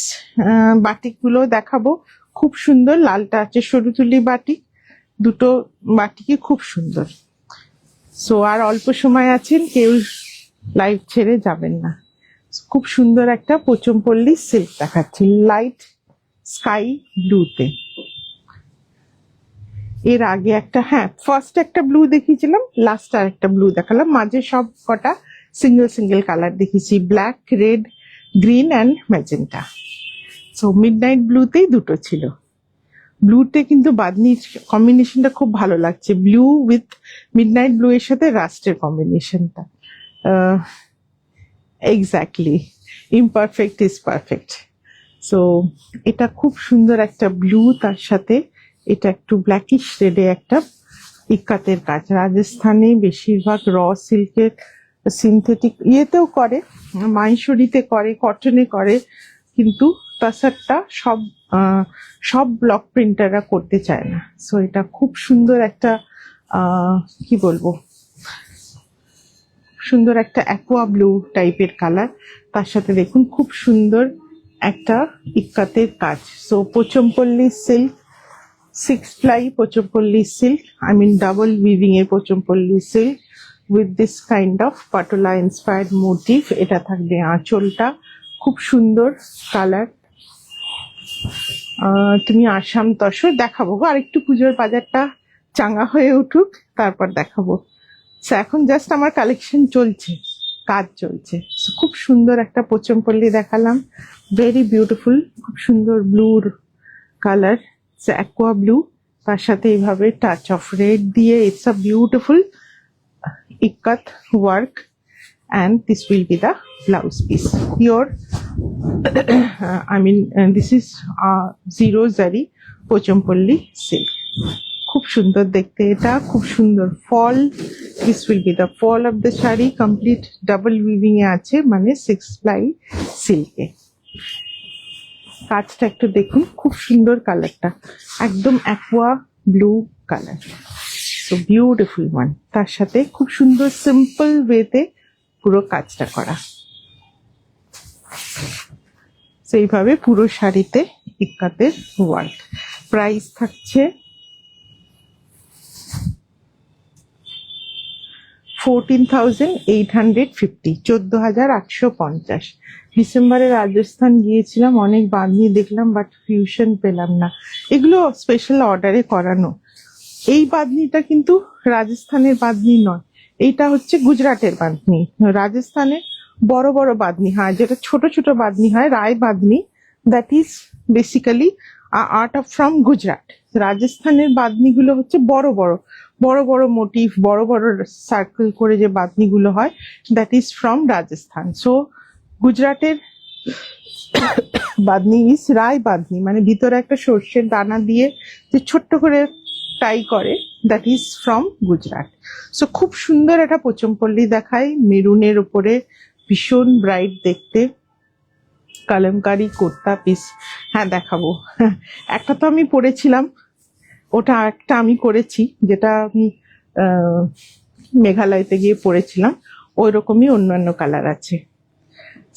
বাটিক গুলো দেখাবো। খুব সুন্দর, লালটা আছে সরুতুলি বাটিক, দুটো বাটিকই খুব সুন্দর। সো আর অল্প সময় আছেন, কেউ লাইভ ছেড়ে যাবেন না। খুব সুন্দর একটা পোচমপল্লী সিল্ক দেখাচ্ছি লাইট স্কাই ব্লুতে। এর আগে একটা, হ্যাঁ ফার্স্ট একটা ব্লু দেখিয়েছিলাম, লাস্ট আর একটা ব্লু দেখালাম, মাঝে সব কটা সিঙ্গেল কালার দেখিয়েছি, black, red, green and magenta. So midnight ব্লুতেই দুটো ছিল। ব্লুতে কিন্তু বাদনির কম্বিনেশনটা খুব ভালো লাগছে, ব্লু উইথ মিডনাইট ব্লু এর সাথে রাস্টের কম্বিনেশনটা। Exactly, imperfect is perfect. So এটা খুব সুন্দর একটা ব্লু, তার সাথে এটা একটু ব্ল্যাকিশ রেডে একটা ইক্কাতের কাজ। রাজস্থানে বেশিরভাগ র সিল্কের সিনথেটিক ইয়েতেও করে, মাইশরিতে করে, কটনে করে, কিন্তু তাসারটা সব ব্লক প্রিন্টাররা করতে চায় না। সো এটা খুব সুন্দর একটা কি বলবো, সুন্দর একটা অ্যাকোয়া ব্লু টাইপের কালার। তার সাথে দেখুন খুব সুন্দর একটা ইক্কাতের কাজ। So Pochampally silk, 6 ply Pochampally silk, I mean double weaving এর Pochampally silk with this kind of Patola inspired motif. এটা থাকবে আঁচলটা, খুব সুন্দর কালার। তুমি আসাম তসর দেখাবো গো, আরেকটু পুজোর বাজারটা চাঙ্গা হয়ে উঠুক, তারপর দেখাবো। এখন জাস্ট আমার কালেকশন চলছে, কাজ চলছে। খুব সুন্দর একটা পোচমপল্লী দেখালাম, ভেরি বিউটিফুল, খুব সুন্দর ব্লুর কালার, অ্যাকোয়া ব্লু, তার সাথে এইভাবে টাচ অফ রেড দিয়ে। It's a beautiful ikat work, and this will be the blouse piece. Pure I mean this is zero zari pochampalli silk. খুব সুন্দর দেখতে এটা, খুব সুন্দর fall. This will be the fall of the sari, complete double weaving এ আছে, মানে 6 ply সিল্কে। কাজটা একটু দেখুন, খুব সুন্দর কালারটা, একদম aqua blue colour. So beautiful one. তার সাথে খুব সুন্দর সিম্পল ওয়েতে পুরো কাজটা করা। সেইভাবে পুরো শাড়িতে ইক্কাতের ওয়ার্ক। প্রাইস থাকছে 14,850, 14,850। ডিসেম্বরে রাজস্থান গিয়েছিলাম, অনেক বাঁধনি দেখলাম, বাট ফিউশন পেলাম না। এগুলো স্পেশাল অর্ডারে করানো। এই বাঁধনিটা কিন্তু রাজস্থানের বাঁধনি নয়, এইটা হচ্ছে গুজরাটের বাঁধনি। রাজস্থানে বড় বড় বাঁধনি হয়, যেটা ছোট ছোট বাঁধনি হয়, rai bandhani, that is basically art of from Gujarat. রাজস্থানের বাঁধনিগুলো হচ্ছে বড় বড় বড় বড় মোটিভ, বড় বড় সার্কেল করে যে বাঁধনিগুলো হয়, that is from Rajasthan. So গুজরাটের বাঁধনি ইজ রায় বাঁধনি, মানে ভিতরে একটা সর্ষের দানা দিয়ে যে ছোট্ট করে টাই করে, that is from Gujarat. So খুব সুন্দর একটা পোচমপল্লী দেখায়, মেরুনের উপরে, ভীষণ ব্রাইট দেখতে, কালামকারি কুর্তা পিস। হ্যাঁ দেখাবো, একটা তো আমি পরেছিলাম, ওটা একটা আমি করেছি, যেটা আমি মেঘালয়তে গিয়ে পরেছিলাম, ওই রকমই অন্যান্য কালার আছে।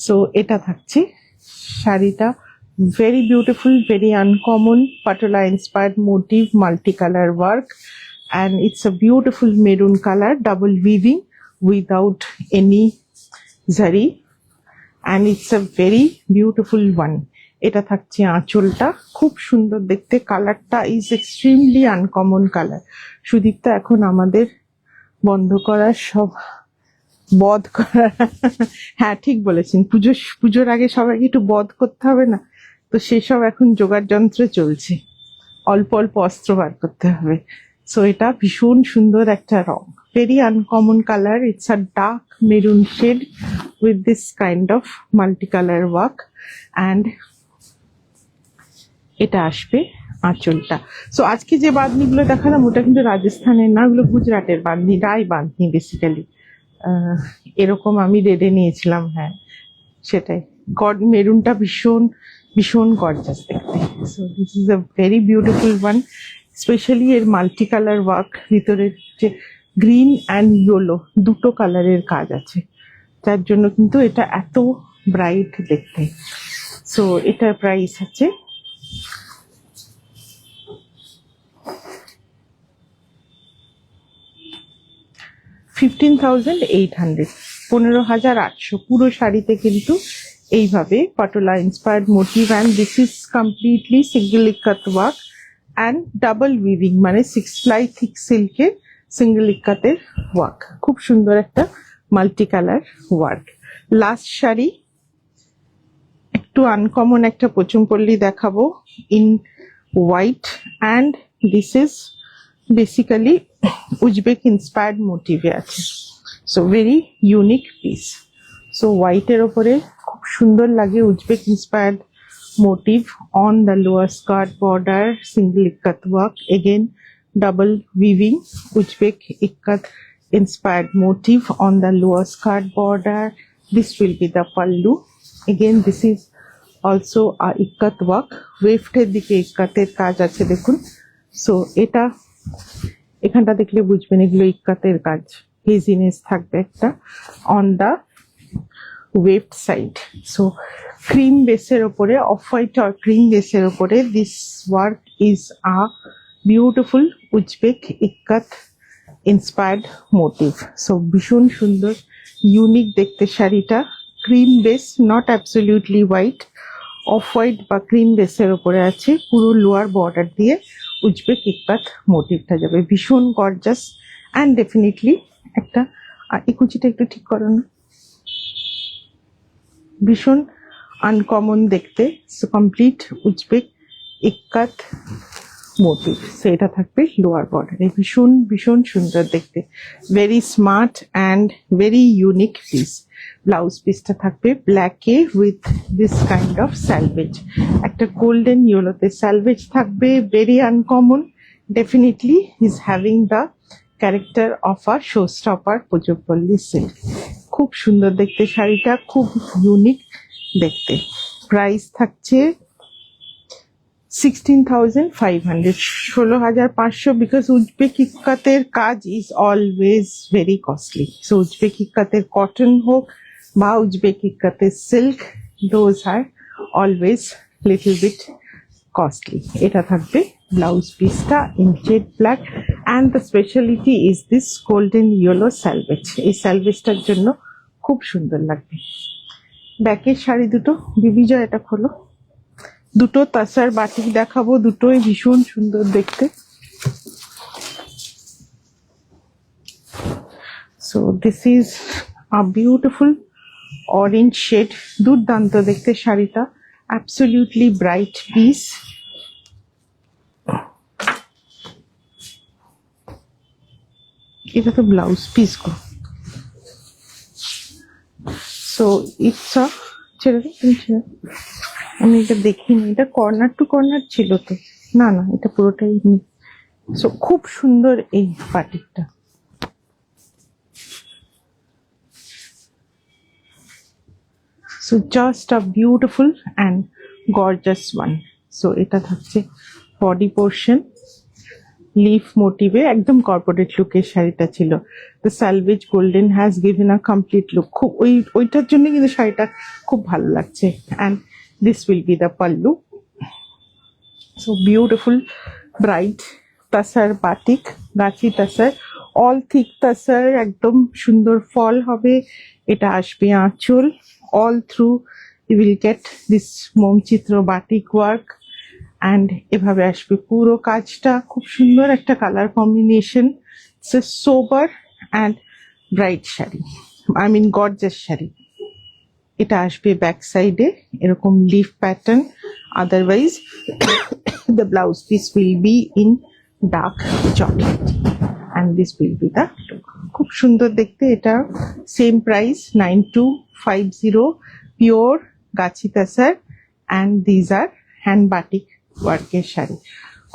সো এটা থাকছে শাড়িটা, very beautiful, very uncommon, Patola inspired motif, multi colour work, and it's a beautiful maroon color, double weaving without any zari, and it's a very beautiful one. এটা থাকছে আঁচলটা, খুব সুন্দর দেখতে, কালারটা is extremely uncommon colour. Sudipta এখন আমাদের বন্ধ করার সব বধ করা, হ্যাঁ ঠিক বলেছেন, পুজোর আগে সবাইকে একটু বধ করতে হবে না, তো সেসব এখন জোগাড় যন্ত্রে চলছে, অল্প অল্প অস্ত্র বার করতে হবে। সো এটা ভীষণ সুন্দর একটা রং, very uncommon colour, it's a dark maroon shade with this kind of multi colour work, and এটা আসবে আঁচলটা। সো আজকে যে বাঁধনিগুলো দেখালাম ওটা কিন্তু রাজস্থানের না, ওগুলো গুজরাটের বাঁধনি, রায় বাঁধনি বেসিক্যালি। এরকম আমি রেডে নিয়েছিলাম, হ্যাঁ সেটাই। মেরুনটা ভীষণ ভীষণ গর্জাস দেখতে। So this is a very beautiful one, specially এর মাল্টি কালার ওয়ার্ক, ভিতরের যে গ্রিন অ্যান্ড ইয়েলো দুটো কালারের কাজ আছে, যার জন্য কিন্তু এটা এত ব্রাইট দেখতে। সো এটার প্রাইস আছে 15,800, 15,800 পুরো শাড়িতে কিন্তু এইভাবে Patola inspired motif, and this is completely single ikat work and double weaving, মানে 6 ply থিক সিল্কে সিঙ্গেল ইক্কাতের ওয়ার্ক, খুব সুন্দর একটা multi colour work. Last sari একটু আনকমন একটা পচমপল্লি দেখাবো in white, and this is basically Uzbek inspired মোটিভে আছে। So very unique piece. So হোয়াইটের ওপরে খুব সুন্দর লাগে Uzbek inspired motif on the lower skirt border, single ikkat work, again double weaving Uzbek ikkat inspired motif on the lower skirt border. This will be the pallu. Again this is also a ikkat work, ওয়েফটের দিকে ইক্কাতের কাজ আছে দেখুন। So এটা এখানটা দেখলে বুঝবেন এগুলো ইক্কাতের কাজ, হেজিনেস থাকবে একটা on the woven side. So cream বেসের ওপরে, অফ হোয়াইট আর ক্রিম বেসের ওপরে this work is a beautiful Uzbek ikat inspired motif. So ভীষণ সুন্দর ইউনিক দেখতে শাড়িটা, cream base, not absolutely white, off white বা ক্রিম বেসের ওপরে আছে, পুরো লোয়ার বর্ডার দিয়ে উজবেক ইক্কাত মোটিভটা যাবে, ভীষণ গর্জাস অ্যান্ড ডেফিনেটলি একটা, এই কুচিটা একটু ঠিক করো না, ভীষণ আনকমন দেখতে। So complete Uzbek ikat motif. So এটা থাকবে লোয়ার বর্ডারে, ভীষণ ভীষণ সুন্দর দেখতে, very smart and very unique piece. Blouse পিসটা থাকবে ব্ল্যাকে with this kind of selvedge, একটা গোল্ডেন ইয়েলোতে স্যালভেজ থাকবে, very uncommon, definitely is having the character of a show stopper Pochampally silk. খুব সুন্দর দেখতে শাড়িটা, খুব ইউনিক দেখতে। প্রাইস থাকছে 16,500, 16,500, বিকজ উজবেক ইক্কাতের কাজ is always very costly. So Uzbek ইক্কাতের কটন হোক বা উজবেক ইক্কাতের silk, those are always little bit costly. এটা থাকবে ব্লাউজ পিসটা in jade black, and the speciality is this golden yellow selvedge, এই স্যালভেজটার জন্য খুব সুন্দর লাগবে। ব্যাকের শাড়ি দুটো, বিবিজয় এটা খোলো, দুটো তাসার বাটিক দেখাবো, দুটোই ভীষণ সুন্দর দেখতে। So this is a beautiful orange shade, দুর্দান্ত দেখতে শাড়িটা, অ্যাবসলিউটলি ব্রাইট পিস। এটা তো ব্লাউজ পিস গো। সো ইটস আ, ছেড়ে দে তুমি, ছেড়ে, আমি এটা দেখিনি, এটা কর্নার টু কর্নার ছিল তো, না না এটা পুরোটাই। সো খুব সুন্দর এই বাটিকটা, so just a beautiful and gorgeous one. So এটা থাকছে বডি পোর্শন, লিফ মোটিভে একদম কর্পোরেট লুকের শাড়িটা ছিল। The selvedge golden has given a complete look. খুব ওইটার জন্য কিন্তু শাড়িটা খুব ভালো লাগছে। And this will be the pallu. So beautiful bright tussar batik, ghicha tussar, all thick তাসার, একদম সুন্দর ফল হবে। এটা আসবে আঁচল, all through you will get this মোমচিত্র বাটিক ওয়ার্ক। অ্যান্ড এভাবে আসবে পুরো কাজটা। খুব সুন্দর একটা colour combination. It's a sober and bright sari, I mean gorgeous sari. এটা আসবে ব্যাক সাইডে এরকম leaf pattern. Otherwise the blouse piece will be in dark chocolate and this will be the look. খুব সুন্দর দেখতে। এটা same price 9250, pure Gachhi তাসার, and these are hand batik ওয়ার্কের শাড়ি।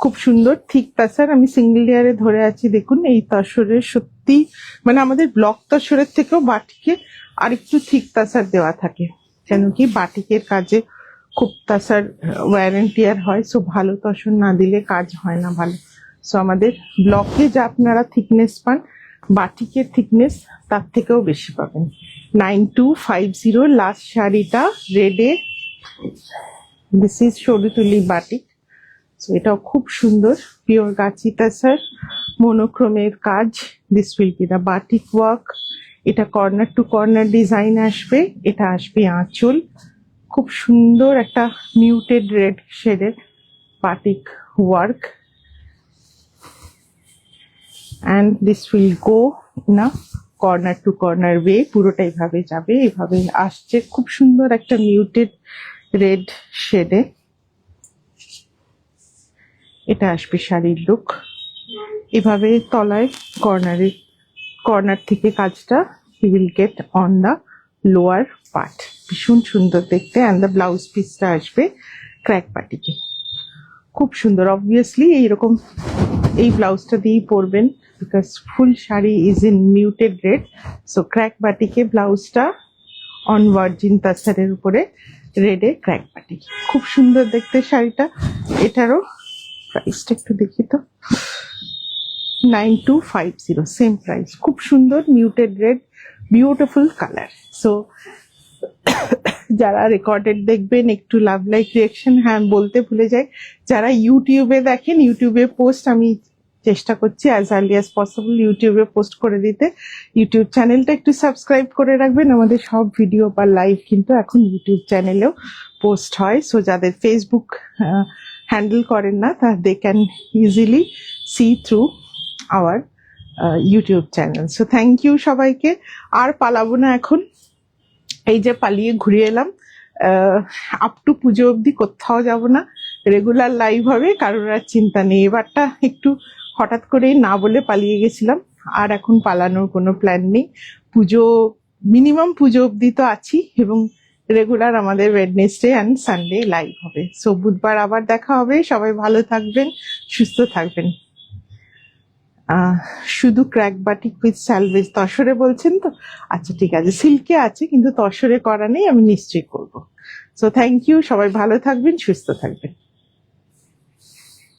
খুব সুন্দর থিক তাসার। আমি সিঙ্গেল লেয়ারে ধরে আছি, দেখুন এই তসরের সত্যি মানে আমাদের ব্লক তসরের থেকেও বাটিকে আরেকটু থিক তাসার দেওয়া থাকে, কেন কি বাটিকের কাজে খুব তাসার ওয়ারেন্টিয়ার হয়। সো ভালো তসর না দিলে কাজ হয় না ভালো। সো আমাদের ব্লকে যা আপনারা থিকনেস পান, বাটিকের থিকনেস তার থেকেও বেশি পাবেন। 9250 লাস্ট শাড়িটা রেডে। দিস ইজ শরীতুলি বাটিক। সো এটাও খুব সুন্দর, পিওর গাছি তাসার, মনোক্রোমের কাজ। This will be the batik work. এটা কর্নার টু কর্নার ডিজাইন আসবে। এটা আসবে আঁচল, খুব সুন্দর একটা মিউটেড রেড শেডের batik work. And this will go না কর্নার টু কর্নার ওয়ে, পুরোটা এইভাবে যাবে, এইভাবে আসছে। খুব সুন্দর একটা মিউটেড রেড শেডে। এটা আসবে শাড়ির লুক। এভাবে তলায় কর্নার থেকে কাজটা he will get on the lower part. ভীষণ সুন্দর দেখতে। অ্যান্ড দ্য ব্লাউজ পিসটা আসবে ক্র্যাক বাটিকে। খুব সুন্দর। অবভিয়াসলি এইরকম এই ব্লাউজটা দিয়েই পরবেন, because full sari is in muted red. So crack বাটিকে ব্লাউজটা অন ভার্জিন তাসারের উপরে রেডে ক্র্যাক বাটিক। খুব সুন্দর দেখতে শাড়িটা। এটারও প্রাইসটা একটু দেখি তো, 9250, সেম প্রাইস। খুব সুন্দর muted red, beautiful colour. So যারা রেকর্ডেড দেখবেন একটু লাভ লাইক রিয়াকশন, হ্যাঁ বলতে ভুলে যাই, যারা ইউটিউবে দেখেন ইউটিউবে পোস্ট আমি চেষ্টা করছি অ্যাজ আর্লি অ্যাজ পসিবল ইউটিউবে পোস্ট করে দিতে। ইউটিউব চ্যানেলটা একটু সাবস্ক্রাইব করে রাখবেন। আমাদের সব ভিডিও বা লাইভ কিন্তু এখন ইউটিউব চ্যানেলেও পোস্ট হয়। সো যাদের ফেসবুক হ্যান্ডেল করেন না, তা they can easily see through our YouTube channel. So thank you সবাইকে। আর পালাবো না এখন, এই যে পালিয়ে ঘুরে এলাম। আপ টু পুজো অবধি কোথাও যাব না, রেগুলার লাইভ হবে, কারোর আর চিন্তা নেই। এবারটা একটু হঠাৎ করেই না বলে পালিয়ে গেছিলাম, আর এখন পালানোর কোনো প্ল্যান নেই। পুজো মিনিমাম পুজো অবধি তো আছি, এবং রেগুলার আমাদের ওয়েডনেসডে অ্যান্ড সানডে লাইভ হবে। সো বুধবার আবার দেখা হবে। সবাই ভালো থাকবেন, সুস্থ থাকবেন। শুধু ক্র্যাক বাটিক উইথ স্যালভেজ তসরে বলছেন তো? আচ্ছা ঠিক আছে, সিল্কে আছে কিন্তু তসরে করা নেই, আমি নিশ্চয়ই করবো। সো থ্যাংক ইউ, সবাই ভালো থাকবেন, সুস্থ থাকবেন।